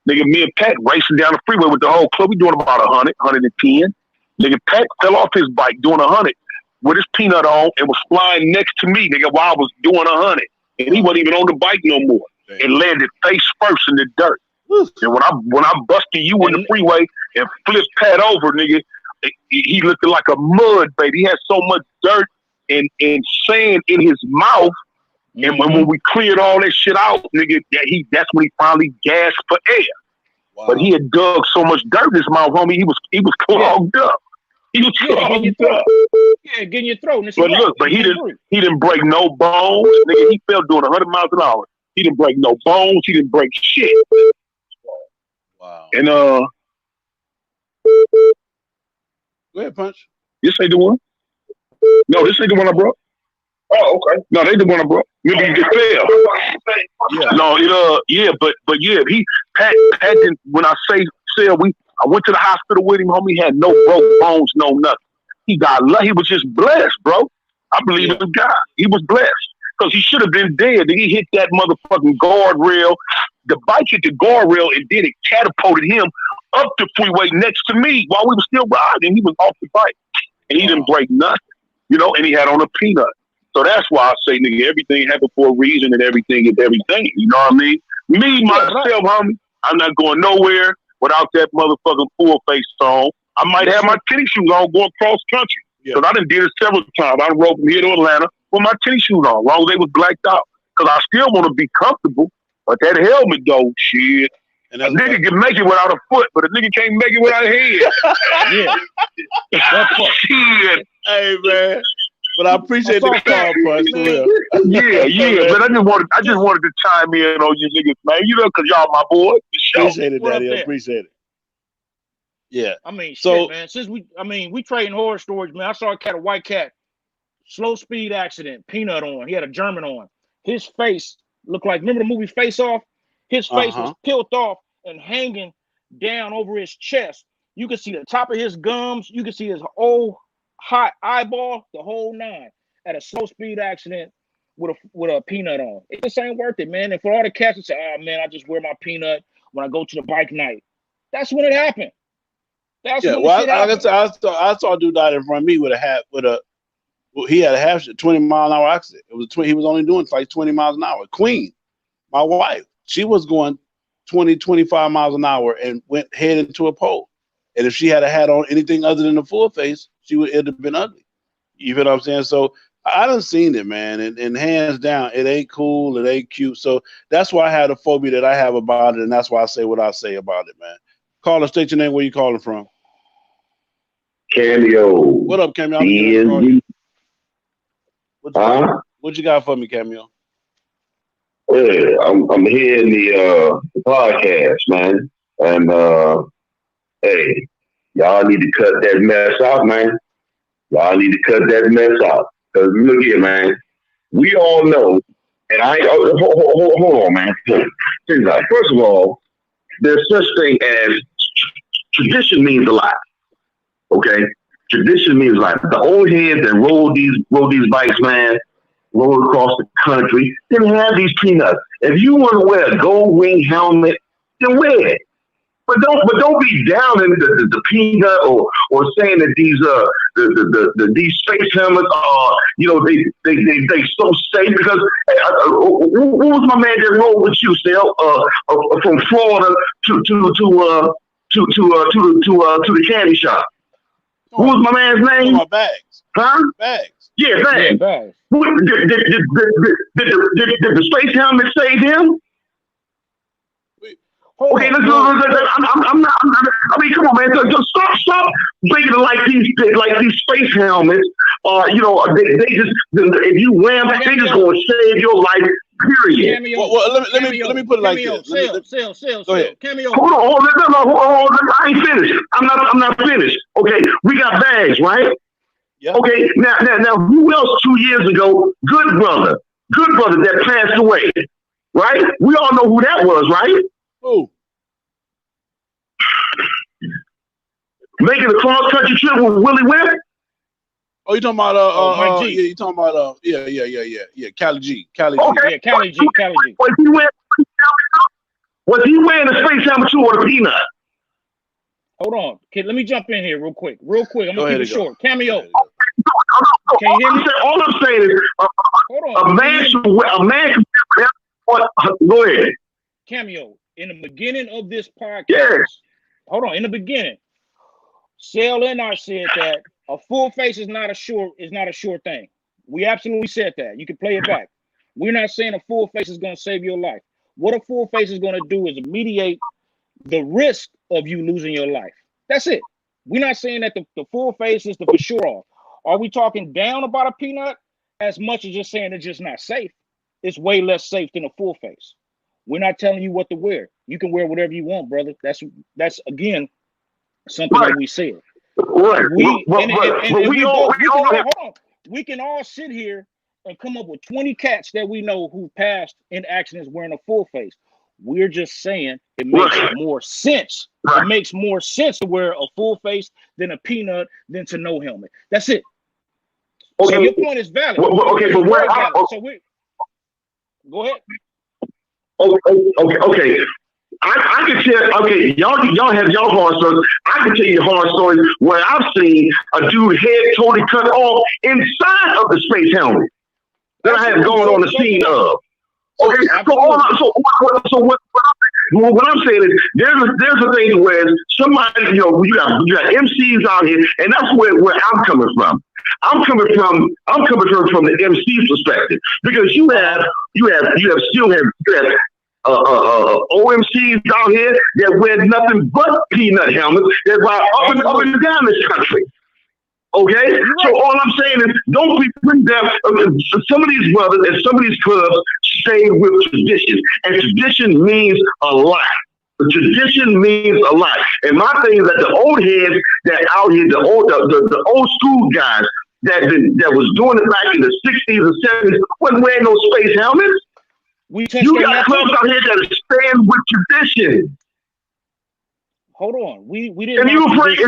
C: Nigga, me and Pat racing down the freeway with the whole club. We doing about 100, 110. Nigga, Pat fell off his bike doing 100 with his peanut on and was flying next to me, nigga, while I was doing 100. And he wasn't even on the bike no more. Damn. And landed face first in the dirt. And when I busted you in the freeway and flipped Pat over, nigga, he looked like a mud baby. He had so much dirt and sand in his mouth. And when we cleared all that shit out, nigga, that's when he finally gasped for air. Wow. But he had dug so much dirt in his mouth, homie, he was clogged up. He was clogged up.
G: Yeah, getting your throat.
C: But look, he didn't break no bones. Nigga, he fell doing 100 miles an hour. He didn't break no bones. He didn't break shit. Wow. And
B: go ahead, Punch.
C: This ain't the one. No, this ain't the one I brought. Oh, okay. No, they the one I brought. Maybe you just fell. Yeah. No, but Pat didn't. When I say sell, I went to the hospital with him. Homie, he had no broke bones, no nothing. He got lucky. He was just blessed, bro. I believe in God. He was blessed. because he should have been dead. He hit that motherfucking guardrail. The bike hit the guardrail, and then it catapulted him up the freeway next to me while we were still riding. He was off the bike, and he didn't break nothing, you know, and he had on a peanut. So that's why I say, nigga, everything happened for a reason, and everything is everything. You know what I mean? Me, myself, homie, I'm not going nowhere without that motherfucking full face on. I might have my tennis shoes on going cross country. Because I done did it several times. I rode from here to Atlanta with my tennis shoes on, long as they was blacked out. Because I still want to be comfortable. But that helmet, though, shit. And a nigga can make it without a foot, but a nigga can't make it without a head.
B: Shit. Hey, man. But I appreciate the call, bro.
C: Yeah. But I just wanted to chime in on you niggas, man. You know, because y'all my boys.
B: Appreciate it, Daddy. I appreciate it. Yeah.
G: I mean, shit, man. Since we trading horror stories, man. I saw a white cat, slow speed accident, peanut on. He had a German on. His face looked like, remember the movie Face Off? His face was peeled off and hanging down over his chest. You could see the top of his gums. You could see his old hot eyeball, the whole nine, at a slow speed accident with a peanut on. It just ain't worth it, man. And for all the cats that say, oh man, I just wear my peanut when I go to the bike night. That's when it happened. That's
B: I saw a dude died in front of me he had a 20-mile-an-hour accident. He was only doing like 20 miles an hour. Queen, my wife, she was going 20, 25 miles an hour and went head into a pole. And if she had on anything other than the full face, it'd have been ugly. You feel what I'm saying? So I done seen it, man, and hands down, it ain't cool, it ain't cute. So that's why I had a phobia that I have about it, and that's why I say what I say about it, man. Caller, state your name. Where you calling from?
C: Cameo.
B: What up, Cameo? What you got for me, Cameo?
C: Yeah, I'm hearing the podcast, man, and hey, y'all need to cut that mess out, man. Y'all need to cut that mess out. Cause look here, man, we all know, and hold on, man. First of all, there's such thing as tradition means a lot. Okay, tradition means a lot. The old heads that rode these bikes, man, rode across the country, didn't have these peanuts. If you want to wear a gold ring helmet, then wear it. But don't be down in the peanut or saying that these space helmets are, you know, they so safe because who was my man that rode with you, Sal? From Florida to the candy shop. Who was my man's name?
B: My Bags.
C: Huh?
B: Bags.
C: Yeah, Bags.
G: Yeah, Bags.
C: Did the space helmet save him? Okay, listen. I'm not. I mean, come on, man. Just stop making it like these space helmets. You know, they just if you wear them, they just gonna save your life. Period.
G: Cameo,
B: let me put it like this.
G: Go ahead. Cameo.
C: Hold on. I ain't finished. I'm not finished. Okay, we got Bags, right?
B: Yeah.
C: Okay. Now, who else 2 years ago? Good brother that passed away, right? We all know who that was, right?
B: Who?
C: Making a cross-country trip with Willie Webb?
B: Oh, you talking about
G: Mike G.
B: Yeah, you talking about yeah, Cali G.
C: Okay.
G: Yeah, Cali G.
C: Was he wearing a space helmet too or the peanut?
G: Hold on. Okay, let me jump in here real quick. I'm gonna keep it short. Cameo.
C: Can you hear me? All I'm saying is a man go ahead.
G: Cameo. In the beginning of this podcast,
C: yes.
G: Hold on. In the beginning, Sale and I said that a full face is not a sure thing. We absolutely said that. You can play it back. We're not saying a full face is going to save your life. What a full face is going to do is mediate the risk of you losing your life. That's it. We're not saying that the full face is the for sure off. Are we talking down about a peanut as much as just saying it's just not safe? It's way less safe than a full face. We're not telling you what to wear. You can wear whatever you want, brother. That's again something that we said.
C: Right.
G: We can all sit here and come up with 20 cats that we know who passed in accidents wearing a full face. We're just saying it makes more sense. It makes more sense to wear a full face than a peanut than to no helmet. That's it. Okay. So your point is valid.
C: Okay, but
G: Go ahead.
C: Okay. I can tell. Okay, y'all have y'all horror stories. I can tell you horror stories where I've seen a dude head totally cut off inside of the space helmet that I have gone on the scene of. Okay, so what I'm saying is there's a thing where somebody, you got MCs out here, and that's where I'm coming from. I'm coming from the MC's perspective, because you have OMCs out here that wear nothing but peanut helmets that ride up and down this country. Okay, so all I'm saying is, don't be bring down. Some of these brothers and some of these clubs stay with tradition, and tradition means a lot. Tradition means a lot. And my thing is that the old heads that out here, the old school guys that was doing it back in the 60s and 70s, wasn't wearing no space helmets. You got clubs out here that stand with tradition.
G: Hold on, we didn't.
C: I ain't afraid to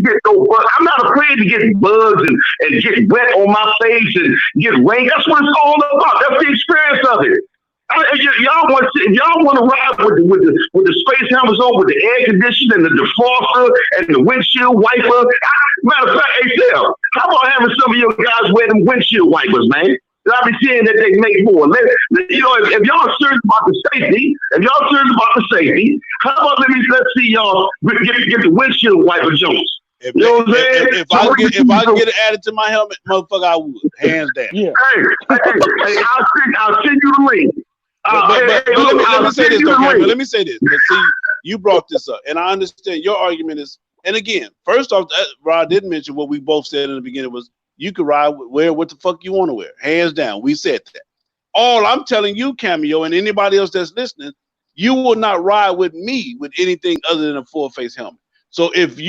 C: get no bugs. I'm not afraid to get bugs and get wet on my face and get rain. That's what it's all about. That's the experience of it. Y'all want to ride with the space helmets on, with the air conditioning and the defroster and the windshield wiper. Matter of fact, hey, Sal, how about having some of your guys wear them windshield wipers, man? I be seeing that they make more. If y'all serious about the safety, how about let's see y'all get the windshield wiper joints.
B: If I get it added to my helmet, motherfucker, I would, hands down.
G: Yeah.
C: Hey, I'll send you the link.
B: Let me say this. But see, you brought this up, and I understand your argument is. And again, first off, Rod didn't mention what we both said in the beginning was, you can wear what the fuck you want to wear. Hands down. We said that. All I'm telling you, Cameo, and anybody else that's listening, you will not ride with me with anything other than a full face helmet. So because I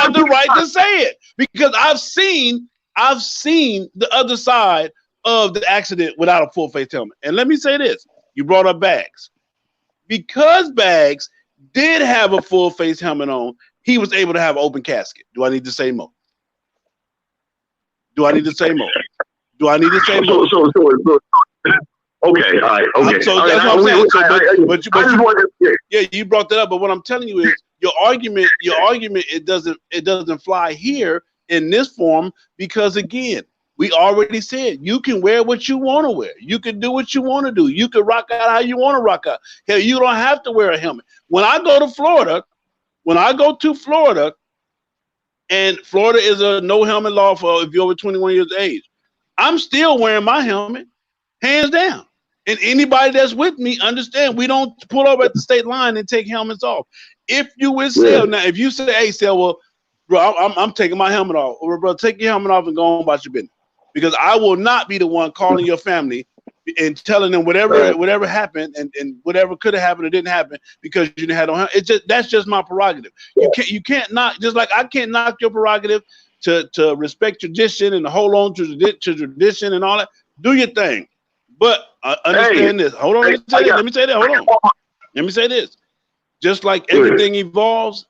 B: have the right to say it, because I've seen the other side of the accident without a full face helmet. And let me say this, you brought up Bags. Because Bags did have a full face helmet on, he was able to have an open casket. Do I need to say more? Okay, all right, okay. So that's what I'm saying. You brought that up, but what I'm telling you is your argument, it doesn't fly here in this form, because again, we already said you can wear what you want to wear. You can do what you want to do. You can rock out how you want to rock out. Hell, you don't have to wear a helmet. When I go to Florida, and Florida is a no helmet law for if you're over 21 years of age, I'm still wearing my helmet, hands down. And anybody that's with me understand we don't pull over at the state line and take helmets off. If you would sell, now if you say, hey, sell, well, bro, I'm taking my helmet off. Or, bro, take your helmet off and go on about your business. Because I will not be the one calling your family and telling them whatever happened and whatever could have happened or didn't happen because you didn't have no. That's just my prerogative. You can't knock, just like I can't knock your prerogative to respect tradition and to hold on to tradition and all that. Do your thing, but understand this. Hold on, let me say that. Hold on, let me say this. Just like everything evolves,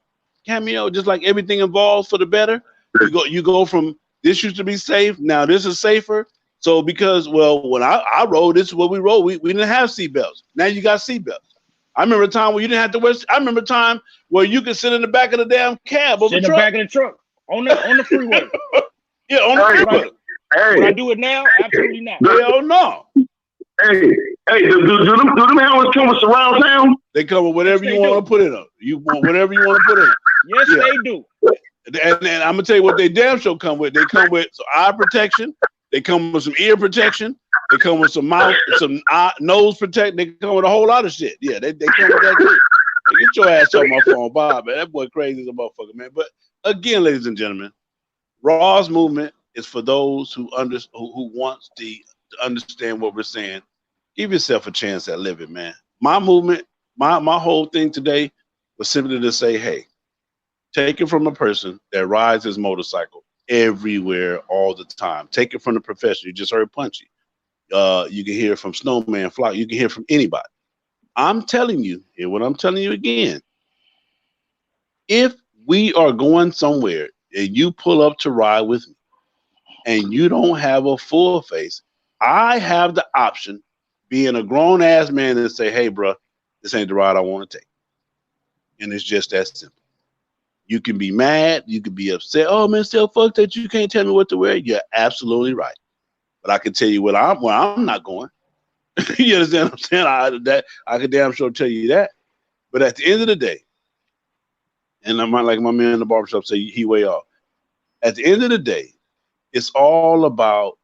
B: Cameo. Just like everything evolves for the better. You go from this used to be safe, now this is safer. So because, well, when I rode, this is what we rode. We didn't have seatbelts. Now you got seatbelts. I remember a time where you didn't have to wear. I remember a time where you could sit in the back of the damn cab of the truck.
G: In the back of the truck on the freeway.
B: Yeah, on the freeway.
G: Would I do it now? Absolutely not.
B: Hell no.
C: Do them helmets come with surround sound?
B: They come with whatever you want to put in them. You want whatever you want to put in.
G: Yes, they do.
B: And I'm gonna tell you what they damn sure come with. They come with eye protection. They come with some ear protection. They come with some mouth, some nose protection. They come with a whole lot of shit. Yeah, they come with that too. Hey, get your ass on my phone, Bob, man. That boy crazy as a motherfucker, man. But again, ladies and gentlemen, Raw's movement is for those who wants to understand what we're saying. Give yourself a chance at living, man. My movement, my whole thing today was simply to say, hey, take it from a person that rides his motorcycle everywhere all the time. Take it from the professional. You just heard Punchy. You can hear from Snowman, Flock. You can hear from anybody. I'm telling you, and what I'm telling you again, if we are going somewhere and you pull up to ride with me and you don't have a full face, I have the option, being a grown ass man, to say, hey, bro, this ain't the ride I want to take. And it's just that simple. You can be mad. You can be upset. Oh, man, still fuck that. You can't tell me what to wear. You're absolutely right. But I can tell you where I'm not going. You understand what I'm saying? I can damn sure tell you that. But at the end of the day, and I'm like my man in the barbershop say, he way off. At the end of the day, it's all about,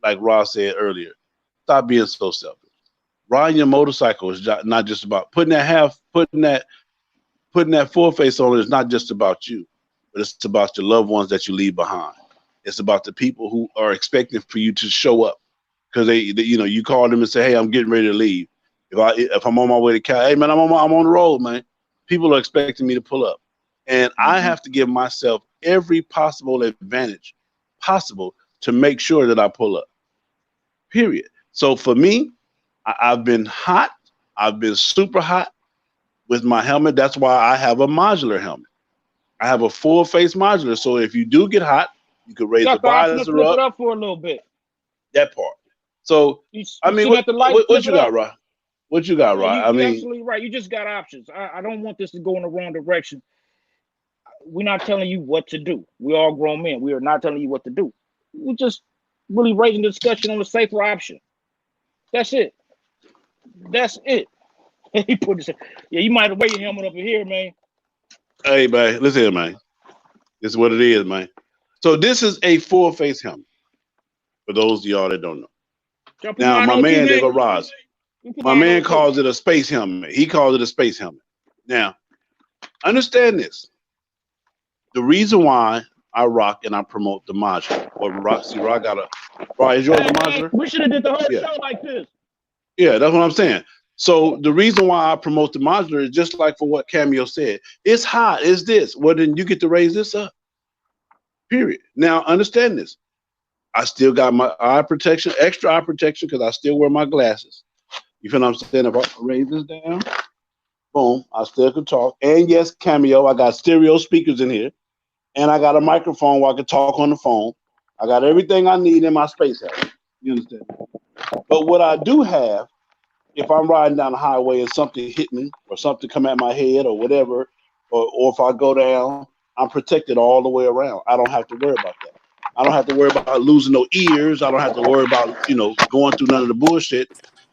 B: like Ross said earlier, stop being so selfish. Riding your motorcycle is not just about putting that full face on. It's not just about you, but it's about your loved ones that you leave behind. It's about the people who are expecting for you to show up, because they you call them and say, hey, I'm getting ready to leave. If I'm on my way to Cal, hey man, I'm on the road, man. People are expecting me to pull up, and I have to give myself every possible advantage possible to make sure that I pull up. Period. So for me, I've been hot. I've been super hot with my helmet. That's why I have a modular helmet. I have a full face modular. So if you do get hot, you could raise the visor
G: flip it up for a little bit.
B: That part. So I mean, what you got, Rod? What you got, Rod? I mean,
G: absolutely right. You just got options. I don't want this to go in the wrong direction. We're not telling you what to do. We're all grown men. We are not telling you what to do. We're just really raising the discussion on the safer option. That's it. That's it. He put this. Yeah, you might have weighed your helmet up in here, man.
B: Hey, man, listen here, man. This is what it is, man. So this is a full face helmet. For those of y'all that don't know. Now, my man, there go Roz. My man calls it a space helmet. He calls it a space helmet. Now, understand this. The reason why I rock and I promote the modular, or Rock, see, Rock got a, Rock, is yours the modular?
G: We should have did the whole show like this.
B: Yeah, that's what I'm saying. So the reason why I promote the modular is just like for what Cameo said. It's hot, it's this. Well, then you get to raise this up. Period. Now, understand this. I still got my eye protection, extra eye protection, because I still wear my glasses. You feel what I'm saying? If I raise this down, boom, I still can talk. And yes, Cameo, I got stereo speakers in here. And I got a microphone where I can talk on the phone. I got everything I need in my space helmet. You understand? But what I do have, if I'm riding down the highway and something hit me or something come at my head or whatever, or if I go down, I'm protected all the way around. I don't have to worry about that. I don't have to worry about losing no ears. I don't have to worry about, going through none of the bullshit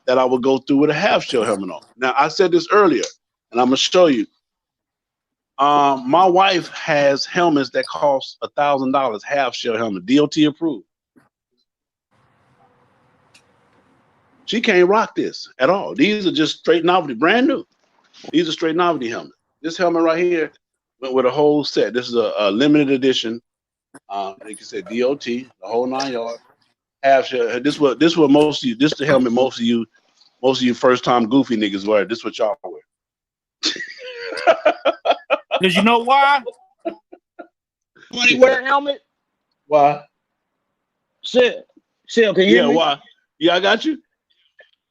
B: that I would go through with a half shell helmet on. Now, I said this earlier, and I'm going to show you. My wife has helmets that cost $1,000, half shell helmet, DOT approved. She can't rock this at all. These are just straight novelty, brand new. These are straight novelty helmets. This helmet right here went with a whole set. This is a limited edition. Like you said, DOT, the whole 9 yards. Half shell. This what most of you. This the helmet most of you first time goofy niggas wear. This what y'all wear.
G: Because you know why? When he wear a helmet?
B: Why?
G: Shit, can you hear me?
B: Why? Yeah, I got you.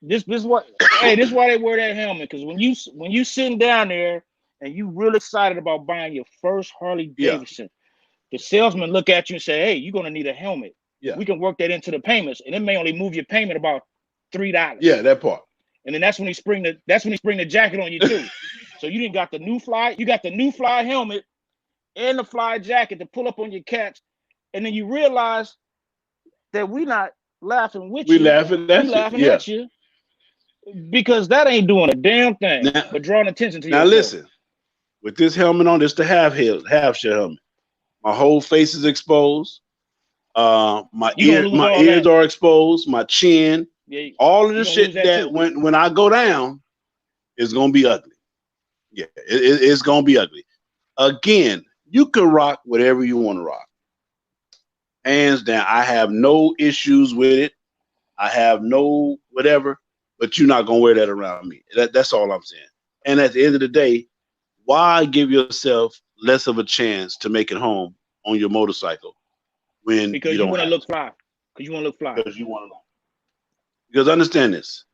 G: This what this is why they wear that helmet. Because when you sitting down there and you real excited about buying your first Harley Davidson, the salesman look at you and say, hey, you're gonna need a helmet. Yeah. We can work that into the payments, and it may only move your payment about $3.
B: Yeah, that part.
G: And then that's when he spring the jacket on you too. So you didn't got the new fly, helmet and the fly jacket to pull up on your cats, and then you realize that we not laughing with you.
B: We laughing at
G: you because that ain't doing a damn thing but drawing attention to yourself.
B: Now listen, with this helmet on, this the half shell helmet. My whole face is exposed. My ears are exposed. My chin. Yeah, all of the shit that when I go down, it's gonna be ugly. Yeah, it's gonna be ugly. Again, you can rock whatever you want to rock. Hands down, I have no issues with it. I have no whatever, but you're not gonna wear that around me. That's all I'm saying. And at the end of the day, why give yourself less of a chance to make it home on your motorcycle when
G: because you want to look fly? Because you want to look fly.
B: Because you want to. Because understand this.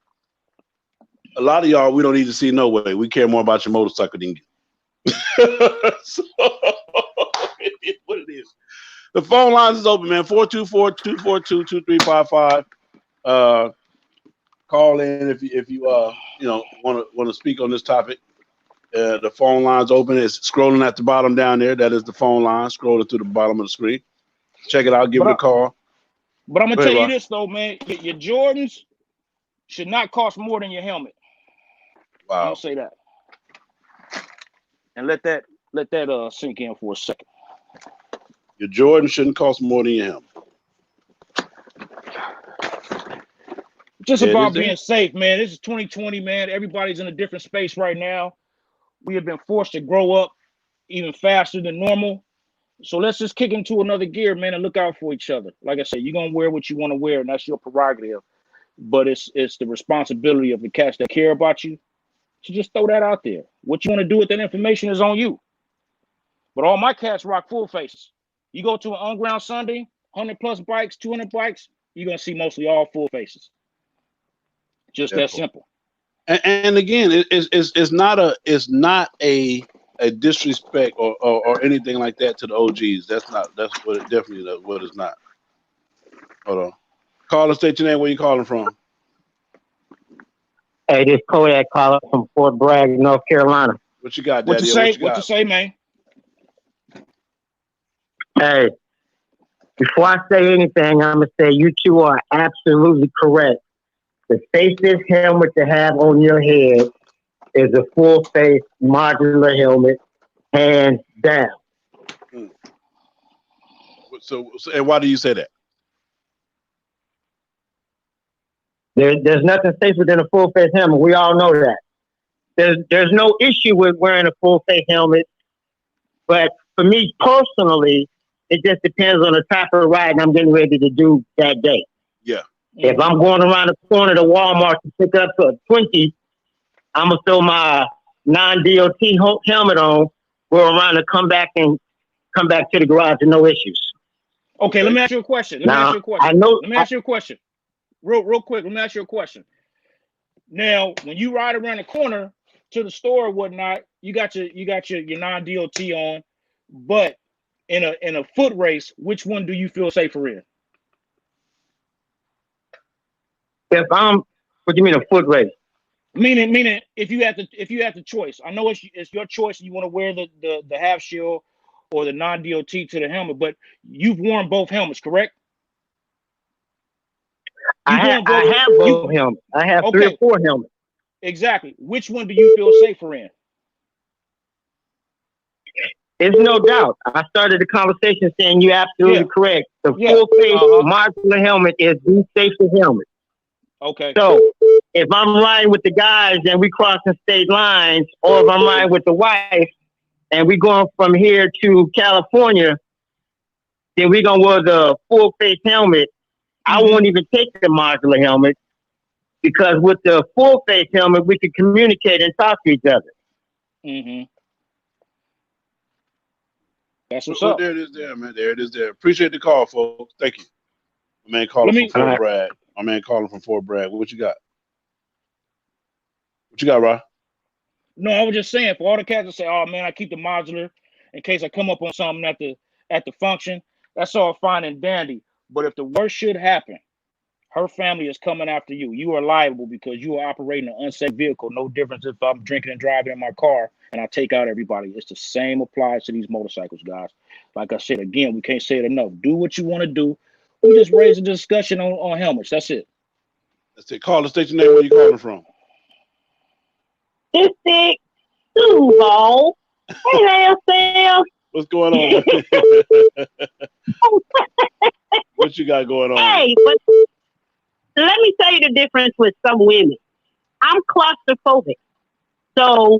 B: A lot of y'all, we don't need to see no way. We care more about your motorcycle than you. So, it is what it is. The phone lines is open, man. 424-242-2355. Call in if you want to speak on this topic. The phone line's open. It's scrolling at the bottom down there. That is the phone line, scrolling to the bottom of the screen. Check it out. Give it a call.
G: But I'm gonna tell you this though, man. Your Jordans should not cost more than your helmet.
B: Wow.
G: I'm gonna say that. And let that sink in for a second.
B: Your Jordan shouldn't cost more than your helmet.
G: Just about being safe, man. This is 2020, man. Everybody's in a different space right now. We have been forced to grow up even faster than normal. So let's just kick into another gear, man, and look out for each other. Like I said, you're gonna wear what you want to wear, and that's your prerogative. But it's the responsibility of the cats that care about you to just throw that out there. What you want to do with that information is on you. But all my cats rock full faces. You go to an on-ground Sunday, 100+ bikes, 200 bikes, you're gonna see mostly all full faces. Just that simple.
B: And again, it's not a disrespect or anything like that to the OGs. That's what it definitely what it's not. Hold on. Call and state your name. Where you calling from?
H: Hey, this Kodak caller from Fort Bragg, North Carolina.
B: What you got, Daddy?
G: What you say, man?
H: Hey, before I say anything, I'm gonna say you two are absolutely correct. The safest helmet to have on your head is a full face modular helmet, hands down.
B: So and why do you say that?
H: There's nothing safer than a full face helmet. We all know that. There's no issue with wearing a full face helmet, but for me personally, it just depends on the type of riding I'm getting ready to do that day.
B: Yeah.
H: If I'm going around the corner to Walmart to pick up a Twinkie, I'm gonna throw my non-DOT helmet on, go around and come back to the garage with no issues.
G: Okay, let me ask you a question. Let me ask you a question. Real quick, let me ask you a question. Now, when you ride around the corner to the store or whatnot, you got your non-DOT on, but in a foot race, which one do you feel safer in?
H: What do you mean a foot race?
G: Meaning if you had the choice. I know it's your choice. You want to wear the half shield or the non-DOT to the helmet, but you've worn both helmets, correct?
H: I have both helmets. I have 3 or 4 helmets.
G: Exactly. Which one do you feel safer in?
H: There's no doubt. I started the conversation saying you're absolutely correct. The full face modular helmet is the safest helmet.
G: Okay.
H: So if I'm riding with the guys and we crossing state lines, or if I'm riding with the wife and we going from here to California, then we're gonna wear the full face helmet. I won't even take the modular helmet because with the full face helmet we can communicate and talk to each other.
G: Mm-hmm. That's what's
B: So
G: up.
B: there it is there, man. There it is there. Appreciate the call, folks. Thank you. My man calling from Fort Bragg. My man calling from Fort Bragg. What you got? What you got, Rod?
G: No, I was just saying for all the cats that say, "Oh man, I keep the modular in case I come up on something at the function." That's all fine and dandy. But if the worst should happen, her family is coming after you. You are liable because you are operating an unsafe vehicle. No difference if I'm drinking and driving in my car and I take out everybody. It's the same applies to these motorcycles, guys. Like I said, again, we can't say it enough. Do what you want to do. We just raised a discussion on helmets. That's it.
B: That's it. Call the station name. Where you calling from?
H: It's Big Duval. Hey there, Sam.
B: What's going on? What you got going on?
H: Hey, but let me tell you the difference with some women. I'm claustrophobic. So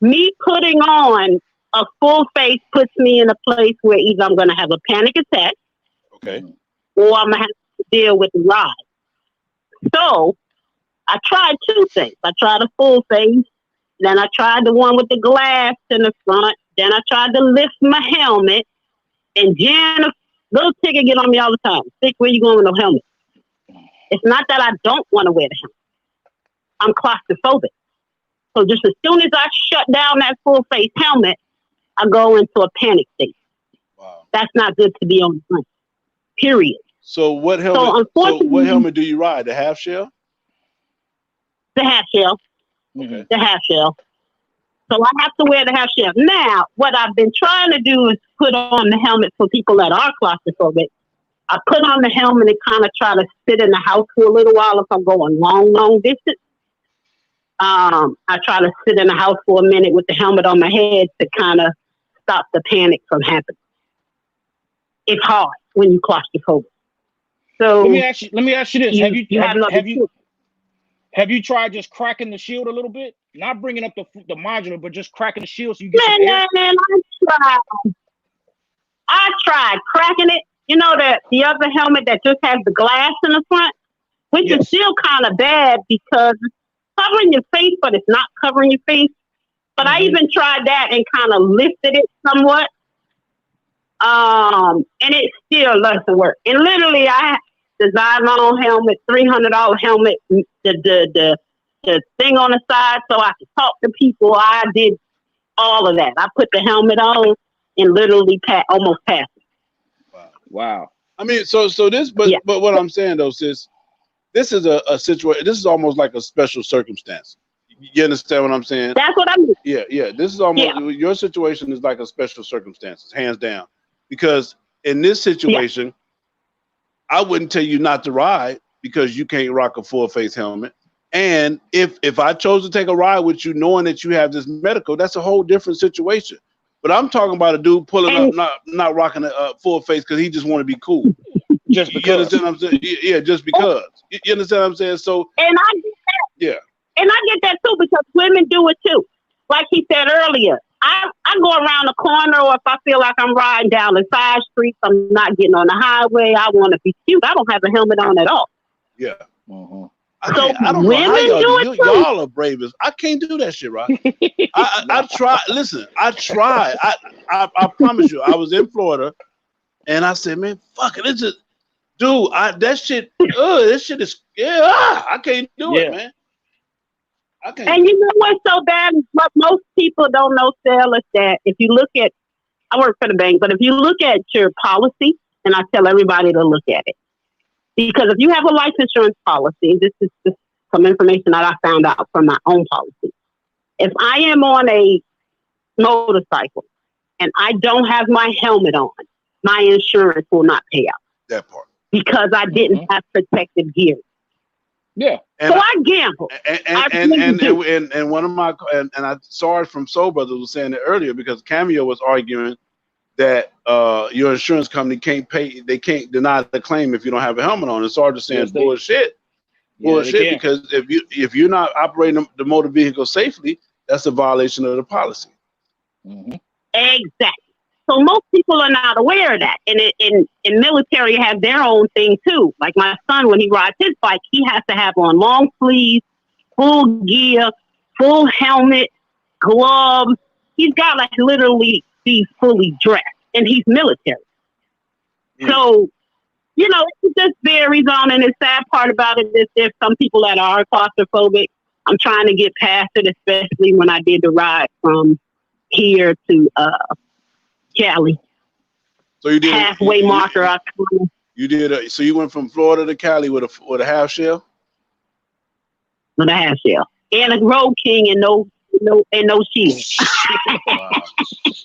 H: me putting on a full face puts me in a place where either I'm going to have a panic attack,
B: okay,
H: or I'm going to have to deal with the ride. So I tried 2 things. I tried a full face, then I tried the one with the glass in the front, then I tried to lift my helmet, and Jen, little ticket get on me all the time. Stick, where you going with no helmet? It's not that I don't want to wear the helmet. I'm claustrophobic. So just as soon as I shut down that full face helmet, I go into a panic state.
B: Wow.
H: That's not good to be on the front. Period.
B: So what helmet? So what helmet do you ride? The half shell?
H: The half shell.
B: Okay.
H: The half shell. So I have to wear the half shell. Now, what I've been trying to do is put on the helmet for people that are claustrophobic. I put on the helmet and kind of try to sit in the house for a little while if I'm going long distance. I try to sit in the house for a minute with the helmet on my head to kind of stop the panic from happening. It's hard when you're claustrophobic. So
G: let me ask you this: Have you tried just cracking the shield a little bit? Not bringing up the modular, but just cracking the shield so you get some air?
H: Man, I tried cracking it. You know the other helmet that just has the glass in the front, which is still kind of bad because it's covering your face, but it's not covering your face. But I even tried that and kind of lifted it somewhat. And it still doesn't work. And literally, I designed my own helmet, $300 helmet, the thing on the side so I could talk to people. I did all of that. I put the helmet on and literally almost passed it.
G: Wow.
B: I mean, so this, but what I'm saying though, sis, this is a situation. This is almost like a special circumstance. You understand what I'm saying?
H: That's what I mean.
B: Yeah. This is almost your situation is like a special circumstance, hands down. Because in this situation, I wouldn't tell you not to ride because you can't rock a full face helmet. And if I chose to take a ride with you, knowing that you have this medical, that's a whole different situation. But I'm talking about a dude pulling up, not rocking a full face because he just want to be cool.
G: Just because.
B: You understand what I'm saying? Yeah, just because. You understand what I'm saying? So.
H: And I get that.
B: Yeah.
H: And I get that too because women do it too. Like he said earlier, I go around the corner, or if I feel like I'm riding down the side streets, I'm not getting on the highway. I want to be cute. I don't have a helmet on at all.
B: Yeah.
H: So
B: I don't
H: women
B: know
H: do it
B: too. Y'all are bravest. I can't do that shit, right? I try. Listen, I try. I promise you. I was in Florida, and I said, man, fuck it. It's just, dude. That shit. This shit is. I can't do it, man. I can't.
H: And you know what's so bad? What most people don't know, Sal, is that if you look at, I work for the bank, but if you look at your policy, and I tell everybody to look at it. Because if you have a life insurance policy, this is just some information that I found out from my own policy. If I am on a motorcycle and I don't have my helmet on, my insurance will not pay out.
B: That part.
H: Because I didn't have protective gear.
G: Yeah.
H: So I gamble.
B: And one of my, and I saw it from Soul Brothers was saying it earlier because Cameo was arguing that your insurance company can't pay, they can't deny the claim if you don't have a helmet on. And Sarge is saying bullshit. Bullshit, because if you're not operating the motor vehicle safely, that's a violation of the policy.
H: Exactly. So most people are not aware of that. And in military have their own thing too. Like my son, when he rides his bike, he has to have on long sleeves, full gear, full helmet, gloves. He's got like literally be fully dressed, and he's military. So, you know, it just varies on. And the sad part about it is there's some people that are claustrophobic. I'm trying to get past it, especially when I did the ride from here to Cali.
B: So you did
H: halfway marker.
B: You did. So you went from Florida to Cali with a half shell.
H: With a half shell and a road king and no shield.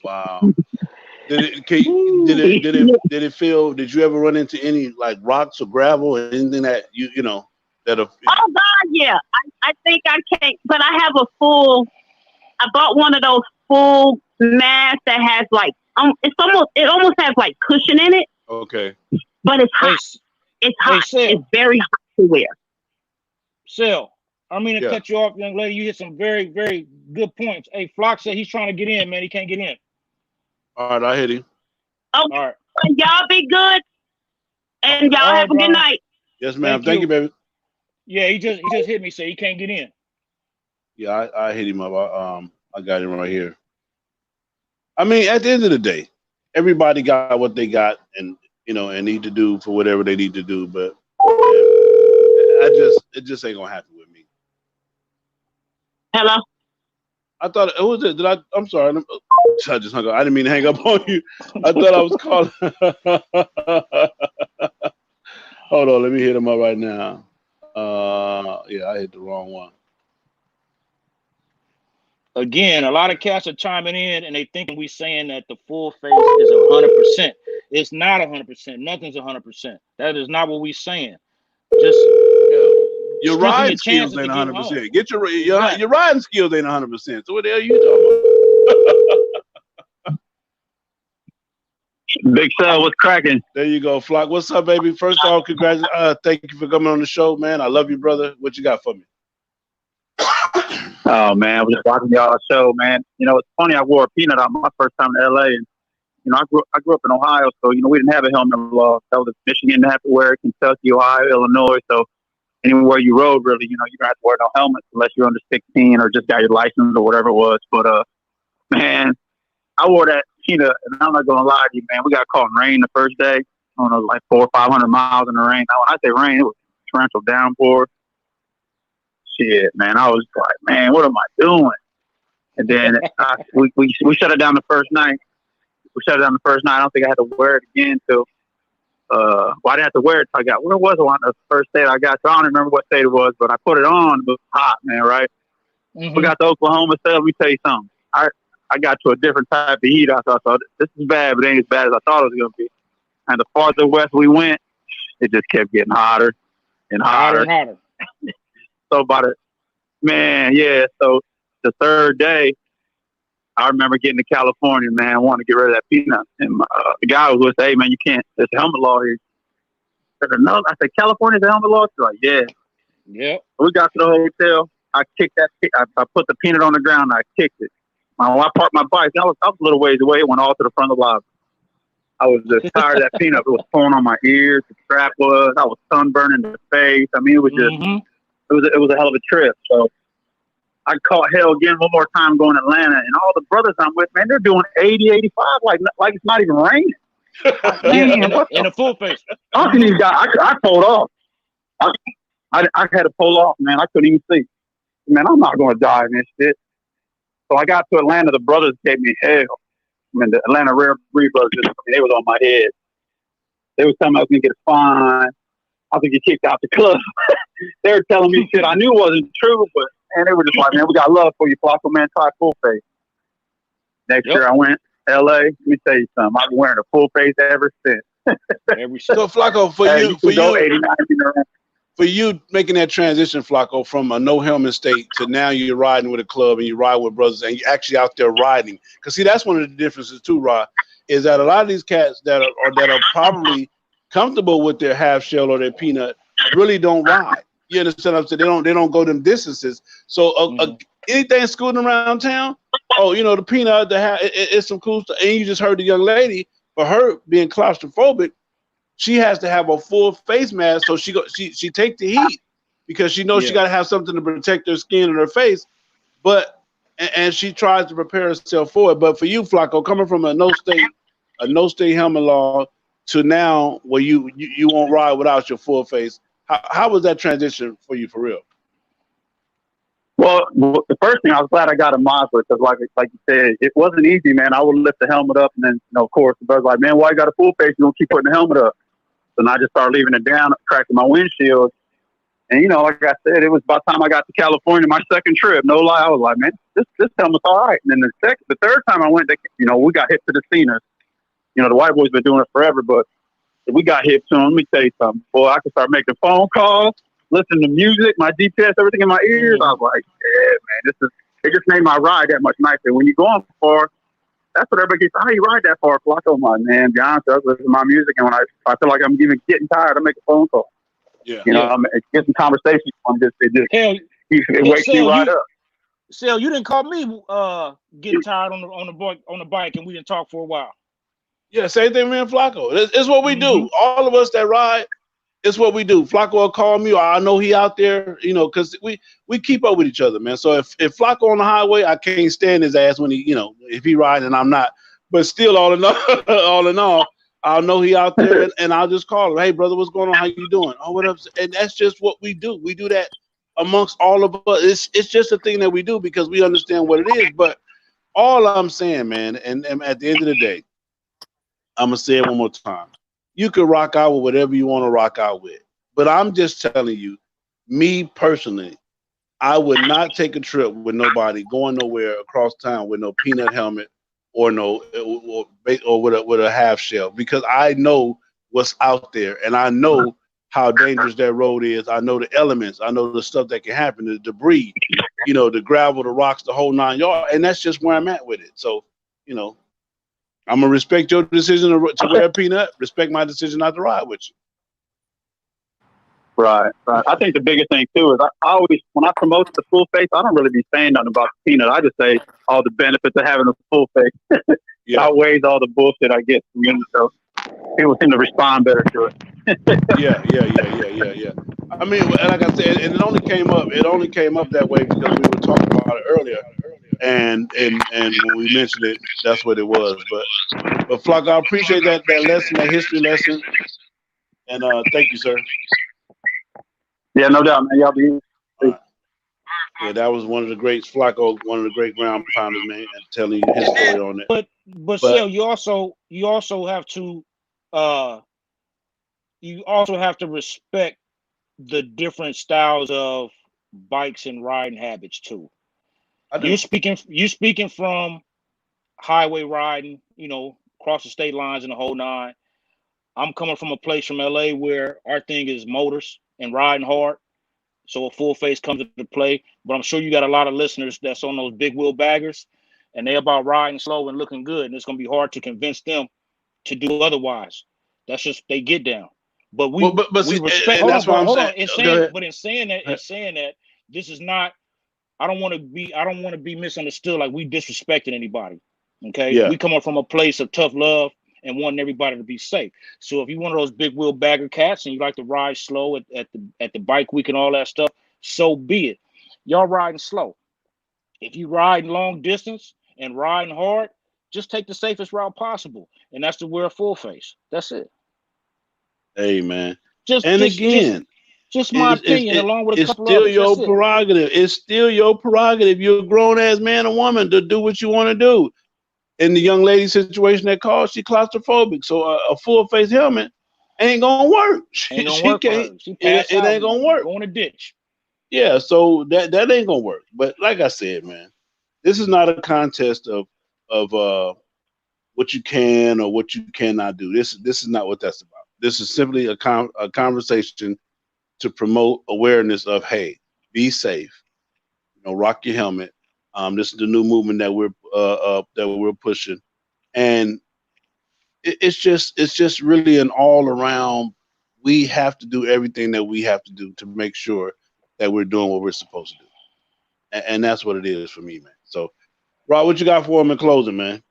B: Wow. Did it feel? Did you ever run into any like rocks or gravel or anything that you know that? Oh
H: God, yeah. I think I can't, but I have a full. I bought one of those full masks that has like it almost has like cushion in it.
B: Okay.
H: But it's hot. It's hot. It's very hot to wear.
G: Sil, I mean to cut you off, young lady. You hit some very, very good points. Hey, Flock said he's trying to get in, man. He can't get in.
B: All right, I hit him.
H: Okay.
G: All right.
H: Y'all be good. And y'all have a good night.
B: Yes, ma'am. Thank you, baby.
G: Yeah, he just hit me, so he can't get in.
B: Yeah, I hit him up. I got him right here. I mean, at the end of the day, everybody got what they got and and need to do for whatever they need to do, but it just ain't gonna happen with me.
H: Hello?
B: I thought, who was it? I'm sorry. I just hung up. I didn't mean to hang up on you. I thought I was calling. Hold on, let me hit him up right now. Yeah, I hit the wrong one.
G: Again, a lot of cats are chiming in and they thinking we saying that the full face is 100%. It's not 100%. Nothing's 100%. That is not what we saying. Just
B: your riding skills ain't 100%. Get your riding skills ain't 100%. So what the hell you talking
C: about? Big Sal, what's cracking?
B: There you go, Flock. What's up, baby? First of all, congratulations. Thank you for coming on the show, man. I love you, brother. What you got for me?
C: Oh man, I was just watching y'all's show, man. You know, it's funny. I wore a peanut out my first time in LA, and you know, I grew up in Ohio, so you know, we didn't have a helmet law. That was Michigan didn't have to wear it, Kentucky, Ohio, Illinois. So anywhere you rode, really, you know, you don't have to wear no helmet unless you're under 16 or just got your license or whatever it was. But man, I wore that peanut, and I'm not gonna lie to you, man. We got caught in rain the first day. I don't know, like 400 or 500 miles in the rain. Now, when I say rain, it was torrential downpour. Shit, man, I was like, man, what am I doing? And then we shut it down the first night. I don't think I had to wear it again till, well, I didn't have to wear it till I got, where was it on the first day I got? So I don't remember what state it was, but I put it on. It was hot, man, right? We got to Oklahoma State. Let me tell you something. I got to a different type of heat. I thought, this is bad, but it ain't as bad as I thought it was going to be. And the farther west we went, it just kept getting hotter and hotter. So about it, man, yeah. So the third day, I remember getting to California, man. I wanted to get rid of that peanut. And the guy was with, hey, man, you can't. There's a helmet law here. I said, no. I said, California's a helmet law? She's like, yeah.
G: Yeah.
C: We got to the hotel. I kicked that. I put the peanut on the ground. And I kicked it. When I parked my bike, I was a little ways away. It went all to the front of the lobby. I was just tired of that peanut. It was pulling on my ears. The strap was. I was sunburning the face. I mean, it was just. It was a hell of a trip. So I caught hell again one more time going to Atlanta, and all the brothers I'm with, man, they're doing 80, 85 like it's not even raining.
G: Man, in a full face.
C: How can these guys? I pulled off. I had to pull off, man. I couldn't even see. Man, I'm not going to die in this shit. So I got to Atlanta. The brothers gave me hell. I mean, the Atlanta Rare Breed brothers, they was on my head. They was telling me I was going to get a fine. I think you kicked out the club. They were telling me shit I knew wasn't true, but man, they were just like, man, we got love for you, Flacco, man. Try full face. Next year I went LA. Let me tell you something. I've been wearing a full face ever since.
B: So Flacco, for you making that transition, Flacco, from a no helmet state to now you're riding with a club and you ride with brothers and you're actually out there riding. Because see, that's one of the differences too, Rod, is that a lot of these cats that are probably comfortable with their half shell or their peanut really don't ride. You understand what I'm saying? They don't go them distances. So anything scooting around town, you know, the peanut, it's some cool stuff. And you just heard the young lady, for her being claustrophobic, she has to have a full face mask so she take the heat because she knows she got to have something to protect her skin and her face. But and she tries to prepare herself for it. But for you, Flacco, coming from a no state helmet law to now where you won't ride without your full face, how was that transition for you, for real?
C: Well, the first thing, I was glad I got a Mazda because, like you said, it wasn't easy, man. I would lift the helmet up, and then, you know, of course, the brother's like, man, why you got a full face? You don't keep putting the helmet up. So then I just started leaving it down, cracking my windshield. And, you know, like I said, it was by the time I got to California, my second trip, no lie, I was like, man, this helmet's all right. And then the third time I went, you know, we got hit to the scenes. You know, the white boys been doing it forever, but we got hit to them. Let me tell you something. Boy, I could start making phone calls, listening to music, my GPS, everything in my ears. I was like, yeah, man, it just made my ride that much nicer. When you're going far, that's what everybody gets. How you ride that far, Flacco? I'm like, man, be honest, I listen to my music, and when I feel like I'm even getting tired, I make a phone call. Yeah, you know, I'm getting conversations. It wakes me right up.
G: Sel, you didn't call me getting tired on the bike, and we didn't talk for a while.
B: Yeah, same thing, man, Flacco. It's what we do. All of us that ride, it's what we do. Flacco will call me, or I know he out there, you know, because we keep up with each other, man. So if Flacco on the highway, I can't stand his ass when he, you know, if he riding and I'm not. But still, all in all, I'll know he out there, and I'll just call him. Hey, brother, what's going on? How you doing? Oh, what up? And that's just what we do. We do that amongst all of us. It's just a thing that we do because we understand what it is. But All I'm saying, man, and at the end of the day, I'm gonna say it one more time. You can rock out with whatever you want to rock out with, but I'm just telling you, me personally, I would not take a trip with nobody going nowhere across town with no peanut helmet or with a half shell, because I know what's out there and I know how dangerous that road is. I know the elements. I know the stuff that can happen, the debris, the gravel, the rocks, the whole 9 yards, and that's just where I'm at with it. So, I'm gonna respect your decision to wear a peanut. Respect my decision not to ride with you.
I: Right. I think the biggest thing too is I always, when I promote the full face, I don't really be saying nothing about the peanut. I just say all the benefits of having a full face outweighs all the bullshit I get from you. So people seem to respond better to it.
B: Yeah. I mean, like I said, and it only came up that way because we were talking about it earlier, and when we mentioned it, that's what it was. But Flock, I appreciate that lesson, that history lesson, and thank you, sir.
I: Yeah, no doubt, man. Y'all be.
B: Yeah, that was one of the greats, Flacco, one of the great ground pounders, man, and telling you his story on it.
G: But still, you also have to respect the different styles of bikes and riding habits too. You're speaking from highway riding, across the state lines and the whole nine. I'm coming from a place from LA where our thing is motors and riding hard. So a full face comes into play. But I'm sure you got a lot of listeners that's on those big wheel baggers and they about riding slow and looking good. And it's going to be hard to convince them to do otherwise. That's just, they get down. But we respect. Hold on. In saying that, this is not, I don't want to be misunderstood like we disrespecting anybody. Okay. Yeah. We come up from a place of tough love and wanting everybody to be safe. So if you're one of those big wheel bagger cats and you like to ride slow at the bike week and all that stuff, so be it. Y'all riding slow. If you riding long distance and riding hard, just take the safest route possible. And that's to wear a full face. That's it.
B: Hey, man.
G: Just my opinion, along with a couple others.
B: It's still your prerogative. It's still your prerogative. You're a grown-ass man or woman to do what you want to do. In the young lady situation that called, she claustrophobic. So a full face helmet ain't gonna work. It ain't gonna work.
G: Go in a ditch.
B: Yeah, so that ain't gonna work. But like I said, man, this is not a contest of what you can or what you cannot do. This is not what that's about. This is simply a conversation to promote awareness of, hey, be safe. Rock your helmet. This is the new movement that we're pushing, and it's just really an all around. We have to do everything that we have to do to make sure that we're doing what we're supposed to do, and that's what it is for me, man. So, Rob, what you got for him in closing, man?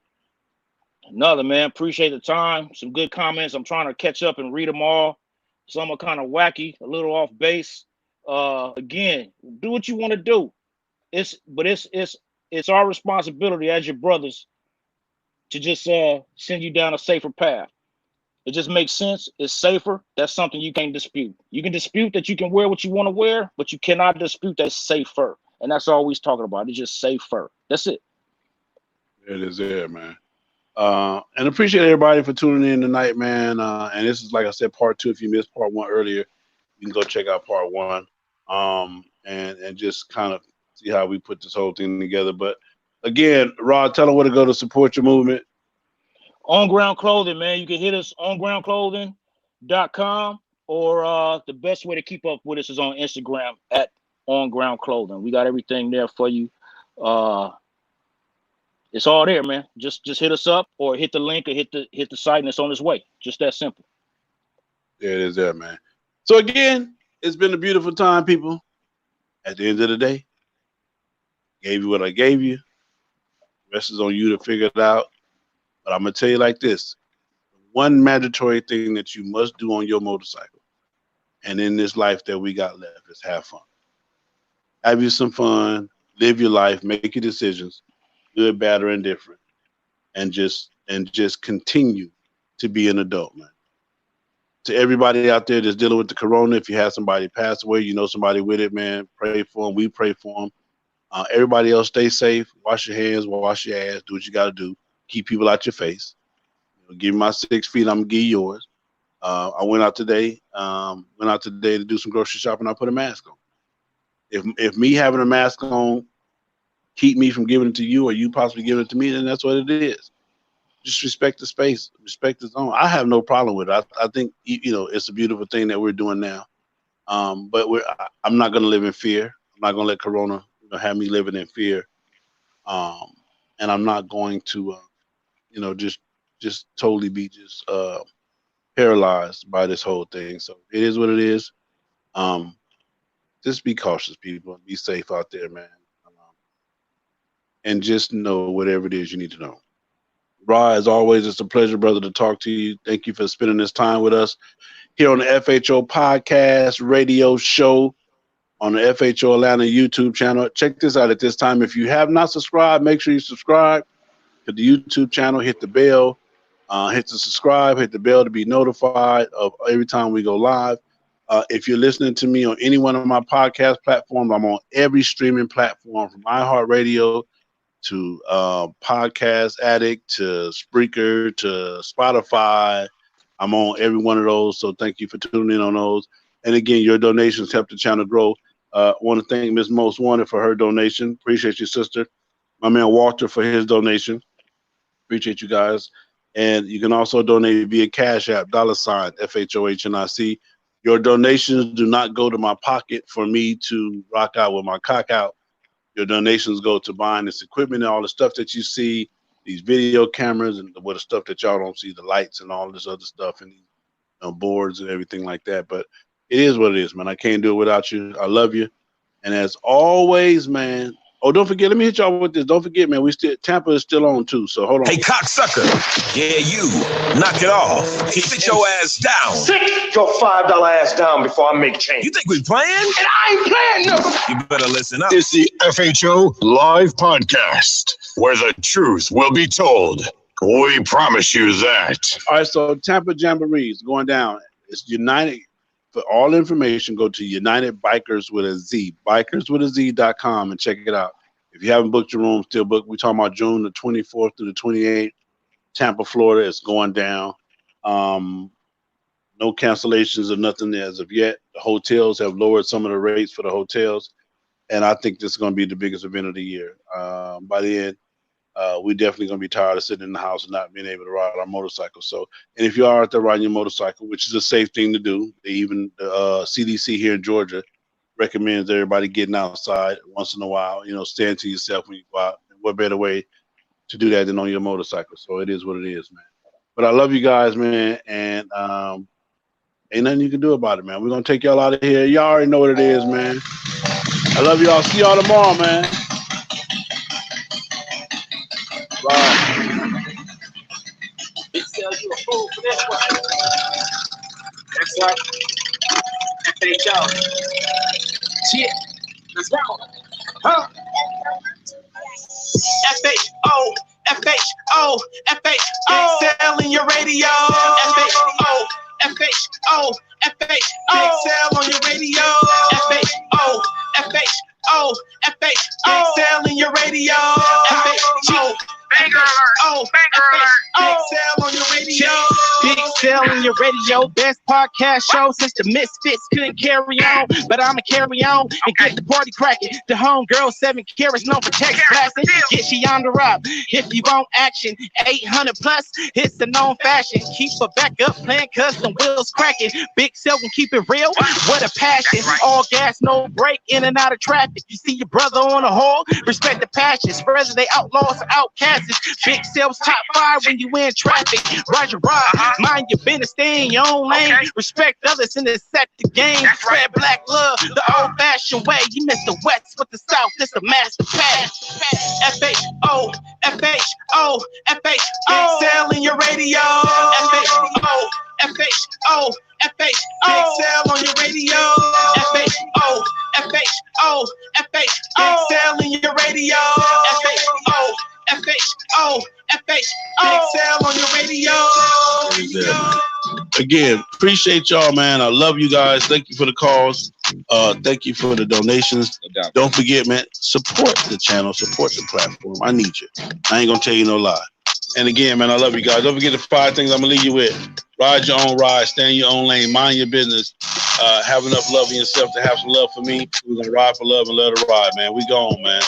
G: Another, man. Appreciate the time. Some good comments. I'm trying to catch up and read them all. Some are kind of wacky, a little off base. Again, do what you want to do. It's our responsibility as your brothers to just send you down a safer path. It just makes sense. It's safer. That's something you can't dispute. You can dispute that you can wear what you want to wear, but you cannot dispute that it's safer. And that's all we're talking about. It's just safer. That's it.
B: It is there, man. And appreciate everybody for tuning in tonight, man. And this is, like I said, part 2. If you missed part 1 earlier, you can go check out part 1. And just kind of see how we put this whole thing together. But again, Rod, tell them where to go to support your movement.
G: On Ground Clothing, man. You can hit us on groundclothing.com, or the best way to keep up with us is on Instagram at On Ground Clothing. We got everything there for you. It's all there, man. Just hit us up or hit the link or hit the site and it's on its way. Just that simple.
B: There it is there, man. So again, it's been a beautiful time, people. At the end of the day, gave you what I gave you. The rest is on you to figure it out. But I'm going to tell you like this. One mandatory thing that you must do on your motorcycle and in this life that we got left is have fun. Have you some fun. Live your life. Make your decisions. Good, bad, or indifferent. And just continue to be an adult, man. To everybody out there that's dealing with the corona, if you have somebody pass away, somebody with it, man, pray for them. We pray for them. Everybody else, stay safe. Wash your hands, wash your ass, do what you got to do. Keep people out your face. Give me my 6 feet, I'm going to give you yours. I went out today to do some grocery shopping. I put a mask on. If me having a mask on keep me from giving it to you or you possibly giving it to me, then that's what it is. Just respect the space, respect the zone. I have no problem with it. I think, it's a beautiful thing that we're doing now. But I'm not going to live in fear. I'm not going to let Corona have me living in fear. And I'm not going to, just totally be just paralyzed by this whole thing. So it is what it is. Just be cautious, people. Be safe out there, man. And just know whatever it is you need to know. Ra, as always, it's a pleasure, brother, to talk to you. Thank you for spending this time with us here on the FHO Podcast Radio Show on the FHO Atlanta YouTube channel. Check this out at this time. If you have not subscribed, make sure you subscribe to the YouTube channel. Hit the bell. Hit the subscribe. Hit the bell to be notified of every time we go live. If you're listening to me on any one of my podcast platforms, I'm on every streaming platform from iHeartRadio to Podcast Addict to Spreaker to Spotify. I'm on every one of those, so thank you for tuning in on those. And again, your donations help the channel grow. I want to thank Ms. Most Wanted for her donation. Appreciate you, sister. My man Walter for his donation. Appreciate you guys. And you can also donate via Cash App, $ FHOHNIC. Your donations do not go to my pocket for me to rock out with my cock out. Your donations go to buying this equipment and all the stuff that you see, these video cameras and the stuff that y'all don't see, the lights and all this other stuff and boards and everything like that. But it is what it is, man. I can't do it without you. I love you. And as always, man. Oh, don't forget, let me hit y'all with this. Don't forget, man, Tampa is still on too. So hold on.
J: Hey, cocksucker. Yeah, you. Knock it off. Sit your ass down.
K: Sit your $5 ass down before I make change.
J: You think we playing?
K: And I ain't playing, no.
J: You better listen up.
C: It's the FHO Live Podcast, where the truth will be told. We promise you that.
B: All right, so Tampa Jamboree is going down. It's United. For all information, go to United Bikers with a Z, bikerswithaz.com, and check it out. If you haven't booked your room, still book. We're talking about June the 24th through the 28th. Tampa, Florida. It's going down. No cancellations or nothing as of yet. The hotels have lowered some of the rates for the hotels, and I think this is going to be the biggest event of the year. By the end, we definitely going to be tired of sitting in the house and not being able to ride our motorcycle. So, and if you are out there riding your motorcycle, which is a safe thing to do, even the CDC here in Georgia recommends everybody getting outside once in a while, stand to yourself when you go out. And what better way to do that than on your motorcycle? So it is what it is, man. But I love you guys, man. And ain't nothing you can do about it, man. We're going to take y'all out of here. Y'all already know what it is, man. I love y'all. See y'all tomorrow, man. Right.
A: Sell you a fool for this one. That's right. FHO. Shit. Let's go. Huh? FHO. FHO. FHO. Big Sale in your radio. FHO. FHO. FHO. Big Sale on your radio. FHO. FHO. FHO. Big Sale in your radio. FHO. Banger alert! Banger alert! Big Sale on your radio. Big Sale on your radio. Best podcast show since the Misfits couldn't carry on. But I'ma carry on and get the party cracking. The homegirl 7 carats known for text blasting. Get she on the rock. If you want action, 800 plus. It's a known fashion. Keep her back up playing cause the wheels cracking. Big Sale can keep it real. What a passion. All gas, no break, in and out of traffic. You see your brother on the hall, respect the passions. Whether they outlaws or outcasts. Big Sale's top 5 when you in traffic. Roger, mind your business, stay in your own lane. Respect others in the set the game. Spread black love the old-fashioned way. You miss the West with the South. This a master pass. FHO, FHO, FHO. Big Sale in your radio. FHO, FHO, FHO. Big Sale on your radio. FHO, FHO, FHO. Big Sale in your radio. FHO. FHO, FHO, Big Sale on your radio.
B: again, appreciate y'all, man. I love you guys. Thank you for the calls. Thank you for the donations. Don't forget, man, support the channel, support the platform. I need you. I ain't gonna tell you no lie. And again, man, I love you guys. Don't forget the 5 things I'm gonna leave you with. Ride your own ride, stay in your own lane, mind your business. Have enough love in yourself to have some love for me. We're gonna ride for love and let it ride, man. We gone, man.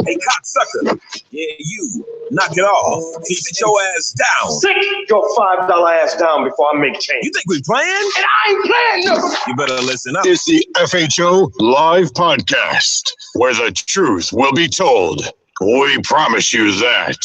J: Hey, cocksucker. Yeah, you. Knock it off. Keep it your ass down.
K: Sit your $5 ass down before I make change.
J: You think we playing?
K: And I ain't playing nothing.
J: You better listen up.
L: It's the FHO Live Podcast, where the truth will be told. We promise you that.